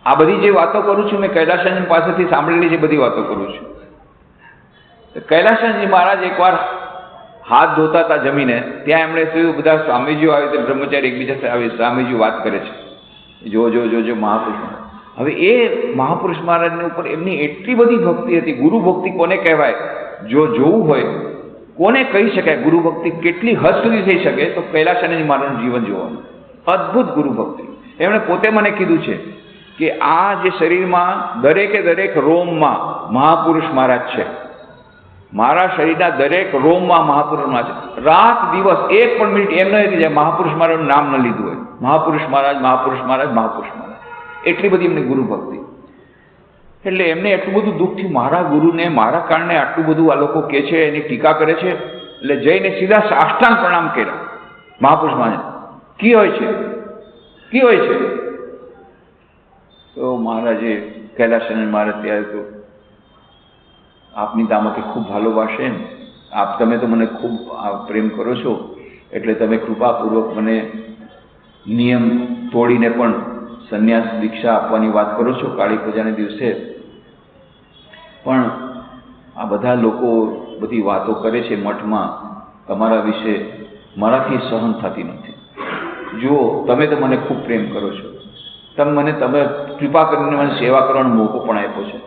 આ બધી જે વાતો કરું છું મેં કૈલાસાનંદજી પાસેથી સાંભળેલી જે બધી વાતો કરું છું. કૈલાસાનંદજી મહારાજ એકવાર હાથ ધોતા હતા જમીને, ત્યાં એમણે જોયું બધા સ્વામીજીઓ આવી રીતે બ્રહ્મચારી એકબીજા સાથે આવી સ્વામીજીઓ વાત કરે છે, જો મહાપુરુષ. હવે એ મહાપુરુષ મહારાજની ઉપર એમની એટલી બધી ભક્તિ હતી. ગુરુ ભક્તિ કોને કહેવાય, જો જોવું હોય કોને કહી શકાય ગુરુ ભક્તિ કેટલી હદ સુધી થઈ શકે, તો કૈલાસાનંદજી મહારાજનું જીવન જોવાનું. અદ્ભુત ગુરુ ભક્તિ. એમણે પોતે મને કીધું છે કે આ જે શરીરમાં દરેક રોમમાં મહાપુરુષ મહારાજ છે. મારા શરીરના દરેક રોમમાં મહાપુરુષ મહારાજ છે. રાત દિવસ 1 પણ મિનિટ એમ નથી જાય મહાપુરુષ મહારાજનું નામ ન લીધું હોય. મહાપુરુષ મહારાજ, મહાપુરુષ મહારાજ, મહાપુરુષ મહારાજ. એટલી બધી એમની ગુરુ ભક્તિ. એટલે એમને એટલું બધું દુઃખ થયું, મારા ગુરુને મારા કારણે આટલું બધું આ લોકો કહે છે, એની ટીકા કરે છે. એટલે જઈને સીધા સાષ્ટાંગ પ્રણામ કર્યા મહાપુરુષ મહારાજ. કી હોય છે તો મહારાજે કૈલાસાનંદ મહારાજ ત્યારે તો આપની દામાથી ખૂબ ભાલોબાશે ને, તમે તો મને ખૂબ પ્રેમ કરો છો, એટલે તમે કૃપાપૂર્વક મને નિયમ તોડીને પણ સંન્યાસ દીક્ષા આપવાની વાત કરો છો કાળી પૂજાના દિવસે. પણ આ બધા લોકો બધી વાતો કરે છે મઠમાં તમારા વિશે, મારાથી સહન થતી નથી. જુઓ તમે તો મને ખૂબ પ્રેમ કરો છો, તમે કૃપા કરીને મને સેવા કરવાનો મોકો પણ આપ્યો છે,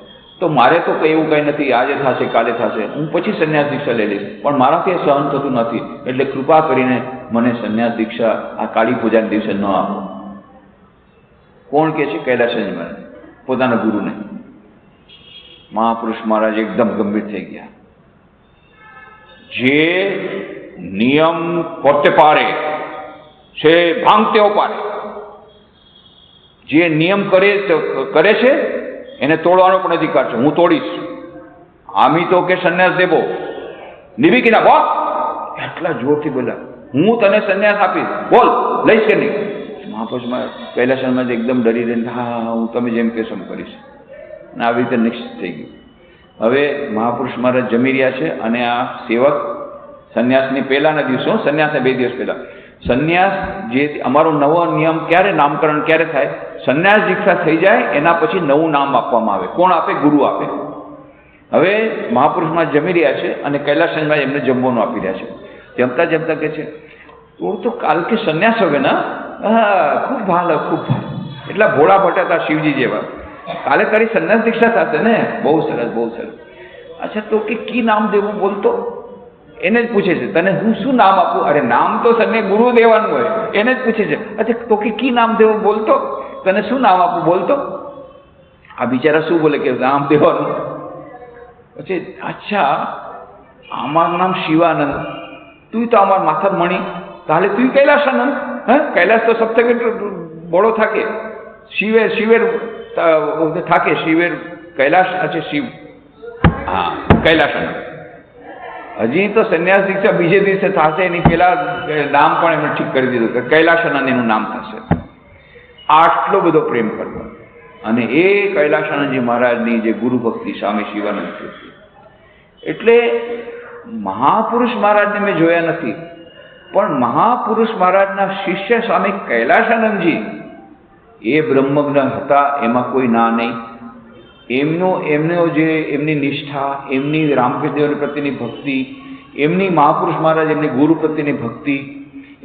તો મારે તો એવું કંઈ નથી, આજે થશે કાલે થશે, હું પછી સંન્યાસ દીક્ષા લઈ લઈશ, પણ મારાથી સહન થતું નથી. એટલે કૃપા કરીને મને સંન્યાસ દીક્ષા આ કાળી પૂજાના દિવસે ન આપો. કોણ કહે છે? કૈલાસાનંદ મહારાજ પોતાના ગુરુને. મહાપુરુષ મહારાજ એકદમ ગંભીર થઈ ગયા. જે નિયમ પોતે પાડે છે ભાંગ તેઓ પાડે. જે નિયમ કરે છે એને તોડવાનો પણ અધિકાર છે. હું તોડીશ. આમી તો કે સંન્યાસ દેવો નિવિકીના બોલ, એટલા જોરથી બોલ્યા, હું તને સંન્યાસ આપીશ, બોલ લઈશ કે નહીં? મહાપુરુષમાં કૈલાસાનંદ એકદમ ડરી રહીને, હા હું તમે જેમ કહેશો એમ કરીશ. અને આવી રીતે નિશ્ચિત થઈ ગયું. હવે મહાપુરુષ મહારાજ જમી રહ્યા છે અને આ સેવક સંન્યાસની પહેલાના દિવસો, સંન્યાસને 2 દિવસ પહેલા, સંન્યાસ જે અમારો નવો નિયમ ક્યારે નામકરણ ક્યારે થાય? સંન્યાસ દીક્ષા થઈ જાય એના પછી નવું નામ આપવામાં આવે. કોણ આપે? ગુરુ આપે. હવે મહાપુરુષમાં જમી રહ્યા છે અને કૈલાસમાં એમને જમવાનું આપી રહ્યા છે. જમતા જમતા કહે છે, তোর તો કાલ કે સંન્યાસ હવે ના? ખૂબ ભાલો, ખૂબ ભાલો. એટલા ભોળા ભટ્ટા હતા શિવજી જેવા. કાલે તારી સંન્યાસ દીક્ષા થશે ને? બહુ સરસ, બહુ સરસ. અચ્છા, તો કે કી નામ દેવું બોલતો? એને જ પૂછે છે, તને હું શું નામ આપું? અરે નામ તો સને ગુરુ દેવાનું હોય. એને જ પૂછે છે, અચ્છા તો કે કી નામ દેવું બોલતો? તને શું નામ આપું બોલતો? આ બિચારા શું બોલે કે નામ દેવાનું. પછી અચ્છા, અમારું નામ શિવાનંદ, তুই তো আমার মাথার মণি, তাহলে তুই কৈলাসানন্দ? হ্যাঁ, কৈলাস তো সব থেকে বড় থাকে, শিবের শিবের থাকে, শিবের কৈলাস আছে শিব, હા કૈલાસાનંદ. હજી તો સંન્યાસ દીક્ષા બીજે દિવસે થશે, એની પહેલા નામ પણ એમણે ઠીક કરી દીધું કે કૈલાસાનંદ એનું નામ થશે. આટલો બધો પ્રેમ કરતો. અને એ કૈલાસાનંદજી મહારાજની જે ગુરુ ભક્તિ સ્વામી શિવાનંદ હતી. એટલે મહાપુરુષ મહારાજને મેં જોયા નથી, પણ મહાપુરુષ મહારાજના શિષ્ય સ્વામી કૈલાસાનંદજી એ બ્રહ્મજ્ઞ હતા, એમાં કોઈ ના નહીં. એમનો જે એમની નિષ્ઠા, એમની રામકૃષ્ણ પ્રત્યેની ભક્તિ, એમની મહાપુરુષ મહારાજ એમની ગુરુ પ્રત્યેની ભક્તિ,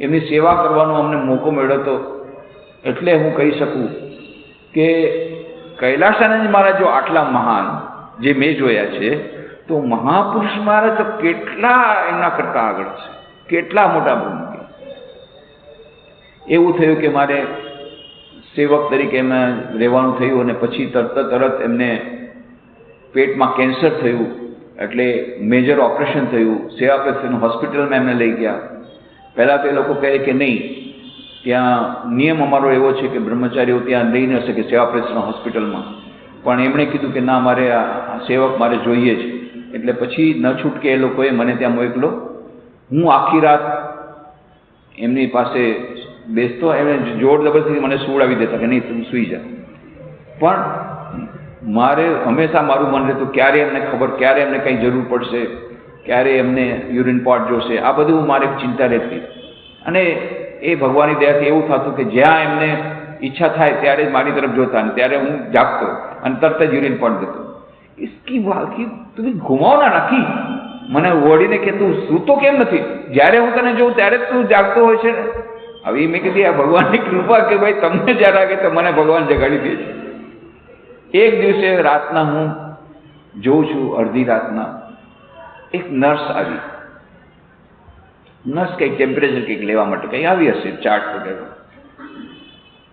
એમની સેવા કરવાનો અમને મોકો મળ્યો હતો. એટલે હું કહી શકું કે કૈલાસાનંદ મહારાજ જો આટલા મહાન જે મેં જોયા છે, તો મહાપુરુષ મહારાજ તો કેટલા એમના કરતા આગળ છે, કેટલા મોટા બ્રહ્મ. એવું થયું કે મારે સેવક તરીકે એમાં રહેવાનું થયું અને પછી તરત એમને પેટમાં કેન્સર થયું, એટલે મેજર ઓપરેશન થયું. સેવા પ્રત્યેનું હોસ્પિટલમાં એમને લઈ ગયા. પહેલાં તો એ લોકો કહે કે નહીં, ત્યાં નિયમ અમારો એવો છે કે બ્રહ્મચારીઓ ત્યાં લઈ ન શકે સેવા પ્રત્યેના હોસ્પિટલમાં. પણ એમણે કીધું કે ના, મારે આ સેવક મારે જોઈએ જ. એટલે પછી ન છૂટકે એ લોકોએ મને ત્યાં મોકલો. હું આખી રાત એમની પાસે બેસતો, એમણે જોર જબરથી મને સુવડાવી દેતા કે નહીં તું સૂઈ જા. પણ મારે હંમેશા મારું મન રહેતું ક્યારે એમને ખબર, ક્યારે એમને કંઈ જરૂર પડશે, ક્યારે એમને યુરિન પોટ જોશે, આ બધું મારે ચિંતા રહેતી. અને એ ભગવાનની દયાથી એવું થતું કે જ્યાં એમને ઈચ્છા થાય ત્યારે જ મારી તરફ જોતા, અને ત્યારે હું જાગતો અને તરત જ યુરિન પોટ દેતો. इसकी वाकी તું ઘુમાવના નથી. મને વળીને કે તું સૂતો કેમ નથી? જ્યારે હું તને જોઉં ત્યારે જ તું જાગતો હોય છે ને. હવે મેં કીધી આ ભગવાનની કૃપા કે ભાઈ તમને જ્યારે લાગે તો મને ભગવાન જગાડી દે છે. એક દિવસે રાતના હું જોઉં છું, અડધી રાતના એક નર્સ આવી. નર્સ કંઈક ટેમ્પરેચર કંઈક લેવા માટે કંઈ આવી હશે, ચાર્ટ વગેરે.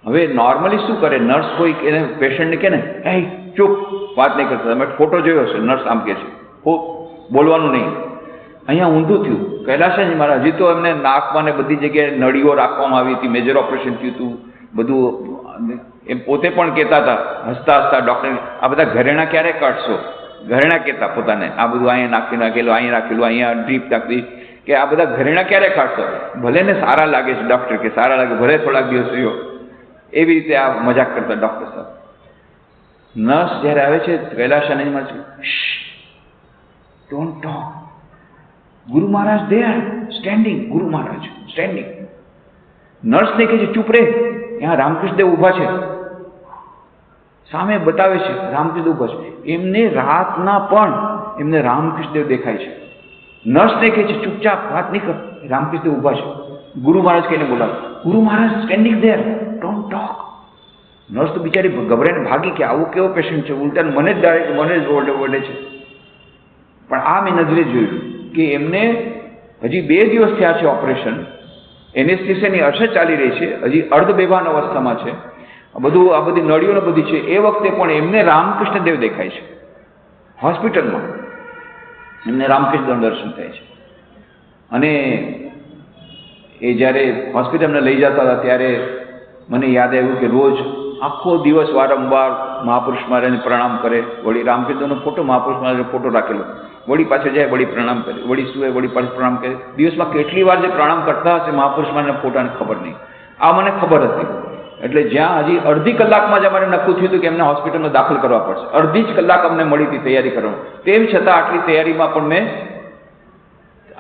હવે નોર્મલી શું કરે નર્સ, કોઈ એને પેશન્ટને કે ને એ ચૂપ, વાત નહીં કરતા. તમે ફોટો જોયો હશે, નર્સ આમ કે છે બોલવાનું નહીં. અહીંયા ઊંધું થયું. કૈલાસાનંદ મહારાજ હજી તો એમને નાકમાં ને બધી જગ્યાએ નળીઓ રાખવામાં આવી હતી, મેજર ઓપરેશન થયું હતું બધું. એમ પોતે પણ કહેતા હતા હસતા હસતા, ડૉક્ટર આ બધા ઘરેણા ક્યારે કાઢશો? ઘરેણા કહેતા પોતાને, આ બધું અહીંયા નાખેલું, અહીંયા રાખેલું, અહીંયા ડ્રીપ નાખી, કે આ બધા ઘરેણા ક્યારે કાઢશો? ભલે ને સારા લાગે છે ડૉક્ટર, કે સારા લાગે, ભલે થોડાક દિવસ રહ્યો. એવી રીતે આ મજાક કરતા ડૉક્ટર સાહેબ. નર્સ જ્યારે આવે છે કૈલાસાનંદમાં છે, ડોન્ટ ટોક, ગુરુ મહારાજ દેર સ્ટેન્ડિંગ, ગુરુ મહારાજ સ્ટેન્ડિંગ. નર્સને કહે છે ચૂપ રે, ત્યાં રામકૃષ્ણદેવ ઊભા છે, સામે બતાવે છે રામકૃષ્ણદેવ ઊભા છે. એમને રાતના પણ એમને રામકૃષ્ણદેવ દેખાય છે. નર્સને કહે છે ચૂપચાપ વાત નહીં કર, રામકૃષ્ણદેવ ઊભા છે. ગુરુ મહારાજ કહીને બોલાવે, ગુરુ મહારાજ standing there, don't talk. Nurse તો બિચારી ગભરાઈને ભાગી કે આવું કેવો પેશન્ટ છે, ઉલટા મને જ ડાયરેક્ટ મને જ ઓરડે છે. પણ આ મેં નજરે જોયું કે એમને હજી 2 દિવસ થયા છે ઓપરેશન, એનેસ્થેસિયાની અસર ચાલી રહી છે, હજી અર્ધબેભાન અવસ્થામાં છે, આ બધી નળીઓને બધી છે. એ વખતે પણ એમને રામકૃષ્ણદેવ દેખાય છે હોસ્પિટલમાં, એમને રામકૃષ્ણ દર્શન થાય છે. અને એ જ્યારે હોસ્પિટલને લઈ જતા હતા ત્યારે મને યાદ આવ્યું કે રોજ આખો દિવસ વારંવાર મહાપુરુષ મહારાજને પ્રણામ કરે, વળી રામકૃષ્ણનો ફોટો, મહાપુરુષ મહારાજનો ફોટો રાખેલો, વળી પાછળ જાય, વળી પ્રણામ કરે, વળી સુવે, વળી પાછળ પ્રણામ કરે. દિવસમાં કેટલી વાર જે પ્રણામ કરતા હશે મહાપુરુષ મહારાજના ફોટાને ખબર નહીં. આ મને ખબર હતી. એટલે જ્યાં હજી અડધી કલાકમાં જ અમારે નક્કી થયું હતું કે એમને હોસ્પિટલમાં દાખલ કરવા પડશે. અડધી જ કલાક અમને મળી હતી તૈયારી કરવાનું. તેમ છતાં આટલી તૈયારીમાં પણ મેં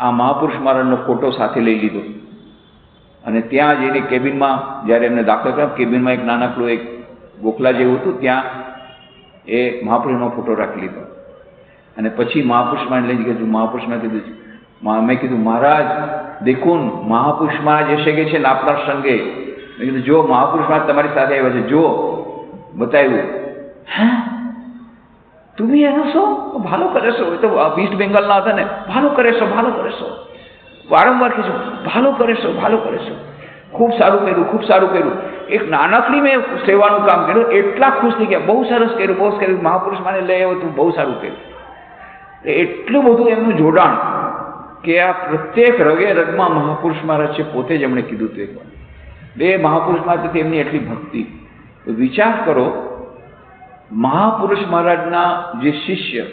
આ મહાપુરુષ મહારાજનો ફોટો સાથે લઈ લીધો અને ત્યાં જઈને કેબિનમાં જ્યારે એમને દાખલ કર્યા, કેબિનમાં એક નાનકડું એક ગોખલા જેવું હતું, ત્યાં એ મહાપુરુષનો ફોટો રાખી લીધો. અને પછી મહાપુરુષમાં લઈ ગયું. મહાપુરુષમાં કીધું, મેં કીધું મહારાજ દેખુન મહાપુરુષમાં જ એસે ગેছেন આપના સંગે. મેં કીધું જો મહાપુરુષમાં તમારી સાથે આવ્યા છે, જો બતાવ્યું. হ্যাঁ তুমি এনেছো, ভালো করেছো, ওই তো ইস্ট বেঙ্গলના હતા ને, ভালো করেছো ভালো করেছো, વારંવાર કીધું ભાલો કરેશો ભાલો કરેશો, ખૂબ સારું કર્યું ખૂબ સારું કર્યું. એક નાનકડી મેં સેવાનું કામ કર્યું, એટલા ખુશ થઈ ગયા, બહુ સરસ કર્યું બહુ કર્યું, મહાપુરુષ મને લઈ આવ્યો તું, બહુ સારું કર્યું. એટલું બધું એમનું જોડાણ કે આ પ્રત્યેક રગે રગમાં મહાપુરુષ મહારાજ છે પોતે જ એમણે કીધું હતું. એકવાર બે મહાપુરુષ મહારાજ એમની એટલી ભક્તિ. વિચાર કરો, મહાપુરુષ મહારાજના જે શિષ્ય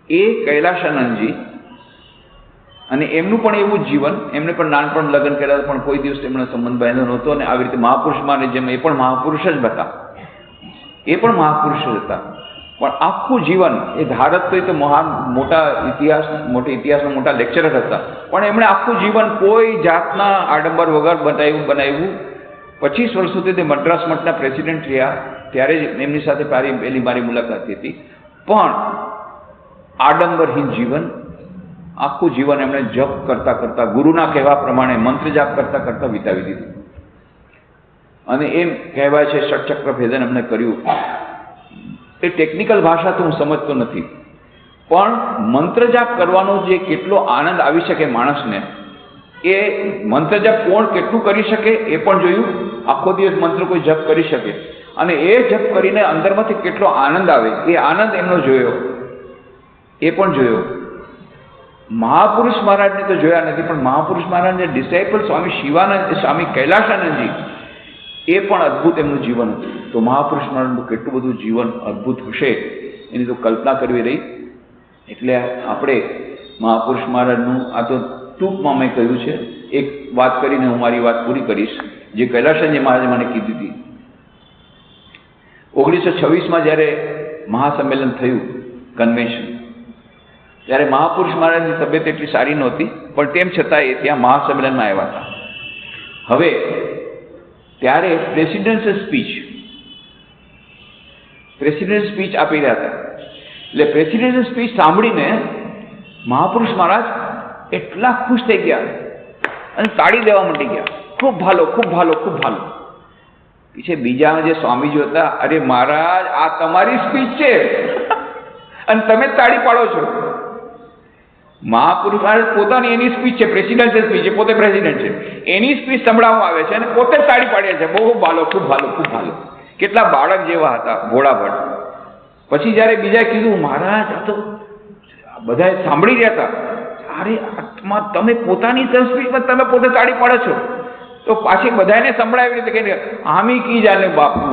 એ કૈલાશાનંદજી, અને એમનું પણ એવું જીવન, એમને પણ નાનપણ લગ્ન કર્યા પણ કોઈ દિવસ એમનો સંબંધ બાંધ્યો નહોતો. અને આવી રીતે મહાપુરુષ મહારાજ જેમ એ પણ મહાપુરુષ જ હતા, એ પણ મહાપુરુષ જ હતા. પણ આખું જીવન એ ધારત તો એ તો મહાન મોટા ઇતિહાસના મોટા લેક્ચરર હતા, પણ એમણે આખું જીવન કોઈ જાતના આડંબર વગર બનાવ્યું. 25 વર્ષ સુધી તે મદ્રાસ મઠના પ્રેસિડેન્ટ રહ્યા, ત્યારે જ એમની સાથે પહેલી મારી મુલાકાત હતી. પણ આડંબરહીન જીવન, આખું જીવન એમણે જપ કરતા કરતા, ગુરુના કહેવા પ્રમાણે મંત્ર જાપ કરતા કરતા વિતાવી દીધું. અને એમ કહેવાય છે ષટચક્ર ભેદન એમને કર્યું. એ ટેકનિકલ ભાષા તો હું સમજતો નથી, પણ મંત્ર જાપ કરવાનો જે કેટલો આનંદ આવી શકે માણસને, એ મંત્ર જપ કોણ કેટલું કરી શકે એ પણ જોયું. આખો દિવસ મંત્ર કોઈ જપ કરી શકે અને એ જપ કરીને અંદરમાંથી કેટલો આનંદ આવે, એ આનંદ એમનો જોયો, એ પણ જોયો. મહાપુરુષ મહારાજને તો જોયા નથી, પણ મહાપુરુષ મહારાજને ડિસાઇપલ સ્વામી શિવાનંદ, સ્વામી કૈલાશાનંદજી, એ પણ અદ્ભુત એમનું જીવન હતું. તો મહાપુરુષ મહારાજનું કેટલું બધું જીવન અદ્ભુત હશે એની તો કલ્પના કરવી રહી. એટલે આપણે મહાપુરુષ મહારાજનું આ તો ટૂંકમાં મેં કહ્યું છે. એક વાત કરીને હું મારી વાત પૂરી કરીશ, જે કૈલાશાનંદજી મહારાજે મને કીધી હતી. 1926માં જ્યારે મહાસંમેલન થયું, કન્વેન્શન, ત્યારે મહાપુરુષ મહારાજની તબિયત એટલી સારી નહોતી, પણ તેમ છતાં એ ત્યાં મહાસંમેલનમાં આવ્યા હતા. હવે ત્યારે પ્રેસિડેન્શિયલ સ્પીચ આપી રહ્યા હતા. એટલે પ્રેસિડેન્શિયલ સ્પીચ સાંભળીને મહાપુરુષ મહારાજ એટલા ખુશ થઈ ગયા અને તાળી દેવા માંડી ગયા, ખૂબ ભાલો ખૂબ ભાલો ખૂબ ભાલો. પીછે બીજા જે સ્વામીજી હતા, અરે મહારાજ આ તમારી સ્પીચ છે અને તમે તાળી પાડો છો. મહાપુરુષ મહારાજ પોતાની એની સ્પીચ છે, પ્રેસિડેન્શિયલ સ્પીચ છે, પોતે પ્રેસિડેન્ટ છે, એની સ્પીચ સંભળાવવામાં આવે છે અને પોતે તાળી પાડ્યા છે, બહુ ભાલો ખૂબ ભાલો ખૂબ ભાલો. કેટલા બાળક જેવા હતા, ભોળાભળ. પછી જ્યારે બીજા કીધું, મહારાજ આ તો બધા સાંભળી રહ્યા હતા, અરે આત્મા તમે પોતાની સ્પીચમાં તમે પોતે તાળી પાડો છો. તો પાછી બધાને સંભળાવી રીતે કહીને, આમી કી જાને બાપુ,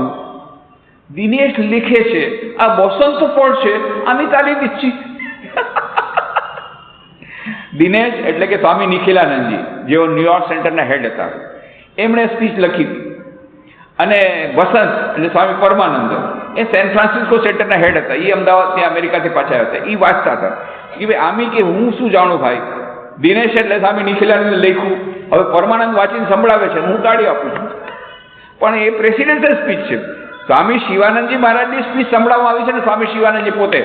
દિનેશ લીખે છે, આ બસંત ફળ છે, આમી તાળી દીધી. દિનેશ એટલે કે સ્વામી નિખિલાનંદજી, જેઓ ન્યુયોર્ક સેન્ટરના હેડ હતા, એમણે સ્પીચ લખી હતી. અને વસંત એટલે સ્વામી પરમાનંદ, એ સેન ફ્રાન્સિસ્કો સેન્ટરના હેડ હતા, એ અમદાવાદથી અમેરિકાથી પાછા આવ્યા હતા. એ વાંચતા હતા કે ભાઈ આમી કે હું શું જાણું ભાઈ. દિનેશ એટલે સ્વામી નિખિલાનંદે લખ્યું, હવે પરમાનંદ વાંચીને સંભળાવે છે, હું તાળી આપું છું. પણ એ પ્રેસિડેન્શિયલ સ્પીચ છે. સ્વામી શિવાનંદજી મહારાજની સ્પીચ સંભળાવવામાં આવી છે અને સ્વામી શિવાનંદજી પોતે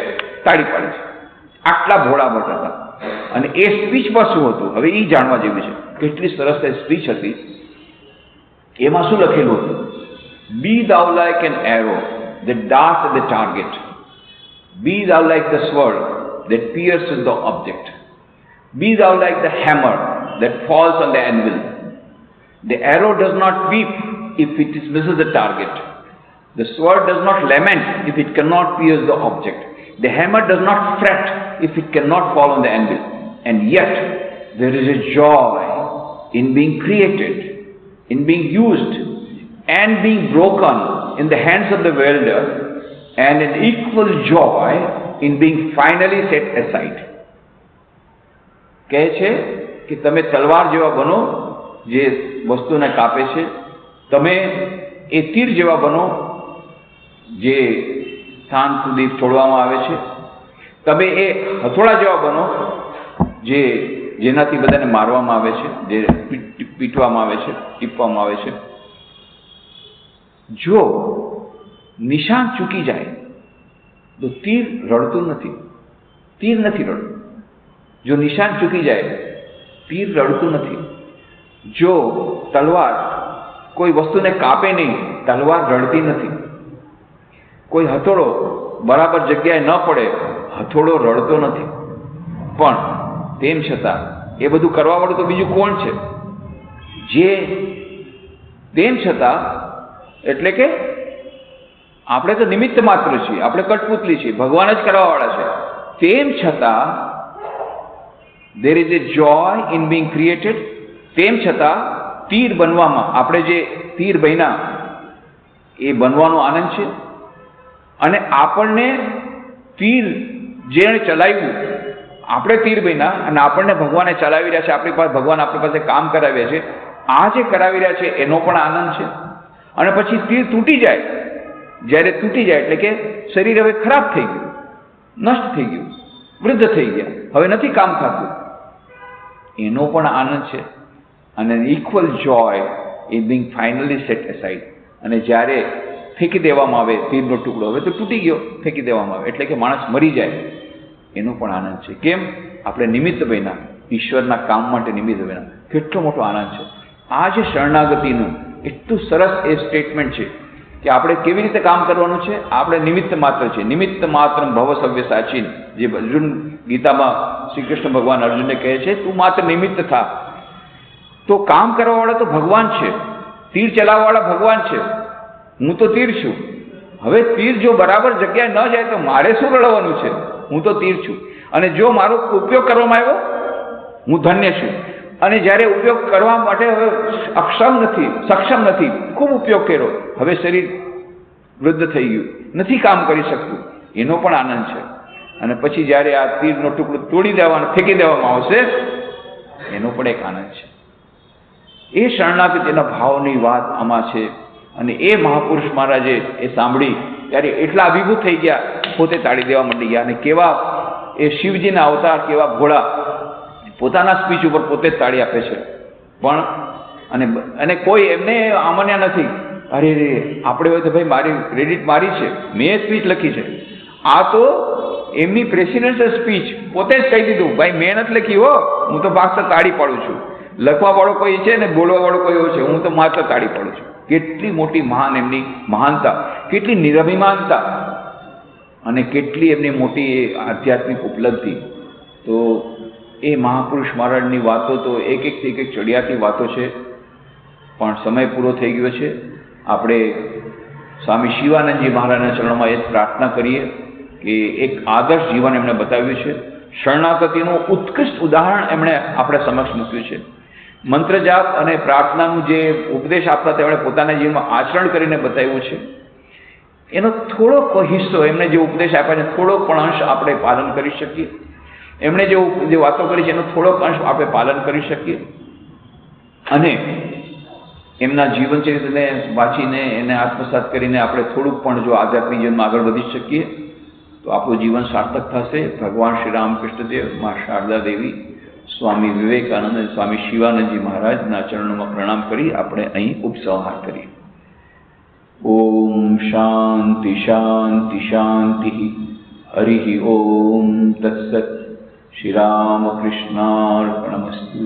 તાળી પાડે છે. આટલા ભોળાભટ હતા. અને એ સ્પીચમાં શું હતું હવે એ જાણવા જેવું છે. કેટલી સરસ એ સ્પીચ હતી. એમાં શું લખેલું હતું? Be thou like an arrow that darts at the target. Be thou like the sword that pierces the object. Be thou like the hammer that falls on the anvil. The arrow does not weep if it misses the target. The sword does not lament if it cannot pierce the object. The hammer does not fret if it cannot fall on the anvil. And yet, there is a joy in being created, in being used, and being broken in the hands of the wielder, and an equal joy in being finally set aside. કહે છે કે તમે તલવાર જેવા બનો જે વસ્તુને કાપે છે તમે એ તીર જેવા બનો જે સ્થાન સુધી છોડવામાં આવે છે. તમે એ હથોડા જેવા બનો જેનાથી બધાને મારવામાં આવે છે, જે પીટવામાં આવે છે, ટીપવામાં આવે છે. જો નિશાન ચૂકી જાય તો તીર રડતું નથી. તીર નથી રડતું. જો નિશાન ચૂકી જાય તીર રડતું નથી. જો તલવાર કોઈ વસ્તુને કાપે નહીં, તલવાર રડતી નથી. કોઈ હથોડો બરાબર જગ્યાએ ન પડે, હથોડો રડતો નથી. પણ તેમ છતાં એ બધું કરવાવાળું તો બીજું કોણ છે? જે તેમ છતાં, એટલે કે આપણે તો નિમિત્ત માત્ર છીએ, આપણે કઠપુતલી છીએ, ભગવાન જ કરવાવાળા છે. તેમ છતાં there is a joy in being created. તેમ છતાં તીર બનવામાં, આપણે જે તીર બન્યા એ બનવાનો આનંદ છે. અને આપણને તીર જેણે ચલાવ્યું, આપણે તીર બન્યા અને આપણને ભગવાને ચલાવી રહ્યા છે. આપણી પાસે ભગવાન આપણી પાસે કામ કરાવ્યા છે. આ જે કરાવી રહ્યા છે એનો પણ આનંદ છે. અને પછી તીર તૂટી જાય, જ્યારે તૂટી જાય એટલે કે શરીર હવે ખરાબ થઈ ગયું, નષ્ટ થઈ ગયું, વૃદ્ધ થઈ ગયા, હવે નથી કામ થતું, એનો પણ આનંદ છે. અને equal Joy is Bing finally set aside. અને જ્યારે ફેંકી દેવામાં આવે તીરનો ટુકડો, હવે તો તૂટી ગયો, ફેંકી દેવામાં આવે એટલે કે માણસ મરી જાય, એનો પણ આનંદ છે. કેમ? આપણે નિમિત્ત બન્યા, ઈશ્વરના કામ માટે નિમિત્ત બન્યા. કેટલો મોટો આનંદ છે. આ જે શરણાગતિનું એટલું સરસ એ સ્ટેટમેન્ટ છે કે આપણે કેવી રીતે કામ કરવાનું છે. આપણે નિમિત્ત માત્ર છે. નિમિત્ત માત્ર ભવ સવ્ય સાચીન, જે અર્જુન ગીતામાં શ્રી કૃષ્ણ ભગવાન અર્જુનને કહે છે, તું માત્ર નિમિત્ત થા. તો કામ કરવાવાળા તો ભગવાન છે, તીર ચલાવવાવાળા ભગવાન છે, હું તો તીર છું. હવે તીર જો બરાબર જગ્યાએ ન જાય તો મારે શું રડવાનું છે? હું તો તીર છું. અને જો મારો ઉપયોગ કરવામાં આવ્યો, હું ધન્ય છું. અને જ્યારે ઉપયોગ કરવા માટે હવે સક્ષમ નથી, ખૂબ ઉપયોગ કર્યો, હવે શરીર વૃદ્ધ થઈ ગયું, નથી કામ કરી શકતું, એનો પણ આનંદ છે. અને પછી જ્યારે આ તીરનો ટુકડો તોડી દેવાનો, ફેંકી દેવામાં આવશે, એનો પણ એક આનંદ છે. એ શરણાગતિના ભાવની વાત આમાં છે. અને એ મહાપુરુષ મહારાજે એ સાંભળી ત્યારે એટલા અભિભૂત થઈ ગયા, પોતે તાળી દેવા માંડી ગયા. અને કેવા એ શિવજીના અવતાર, કેવા ભોળા, પોતાના સ્પીચ ઉપર પોતે જ તાળી આપે છે. પણ અને કોઈ એમને આમન્યા નથી, અરે રે આપણે હોય તો ભાઈ મારી ક્રેડિટ મારી છે, મેં સ્પીચ લખી છે. આ તો એમની પ્રેસિડેન્શિયલ સ્પીચ પોતે જ કહી દીધું, ભાઈ મેં નથી લખી હો, હું તો માત્ર તાળી પાડું છું. લખવા વાળો કોઈ છે ને બોલવા વાળો કોઈ છે, હું તો માત્ર તાળી પાડું છું. કેટલી મોટી મહાન એમની મહાનતા, કેટલી નિરભિમાનતા, અને કેટલી એમની મોટી આધ્યાત્મિક ઉપલબ્ધિ. તો એ મહાપુરુષ મહારાજની વાતો તો એક ચડિયાતી વાતો છે. પણ સમય પૂરો થઈ ગયો છે. આપણે સ્વામી શિવાનંદજી મહારાજના ચરણોમાં એ જ પ્રાર્થના કરીએ કે એક આદર્શ જીવન એમણે બતાવ્યું છે. શરણાગતિનું ઉત્કૃષ્ટ ઉદાહરણ એમણે આપણે સમક્ષ મૂક્યું છે. મંત્ર જાપ અને પ્રાર્થનાનું જે ઉપદેશ આપતા તેમણે પોતાના જીવનમાં આચરણ કરીને બતાવ્યું છે. એનો થોડોક હિસ્સો, એમણે જે ઉપદેશ આપ્યા છે, થોડોક પણ અંશ આપણે પાલન કરી શકીએ. એમણે જે વાતો કરી છે એનો થોડોક અંશ આપણે પાલન કરી શકીએ. અને એમના જીવન ચરિત્રને વાંચીને એને આત્મસાત કરીને આપણે થોડુંક પણ જો આધ્યાત્મિક જીવનમાં આગળ વધી શકીએ તો આપણું જીવન સાર્થક થશે. ભગવાન શ્રી રામકૃષ્ણદેવ, મા શારદા દેવી, સ્વામી વિવેકાનંદ અને સ્વામી શિવાનંદજી મહારાજના ચરણોમાં પ્રણામ કરી આપણે અહીં ઉપસંહાર કરીએ. ઓમ શાંતિ શાંતિ શાંતિ. હરિ ઓમ તત્સત. શ્રી રામકૃષ્ણાર્પણમસ્તુ.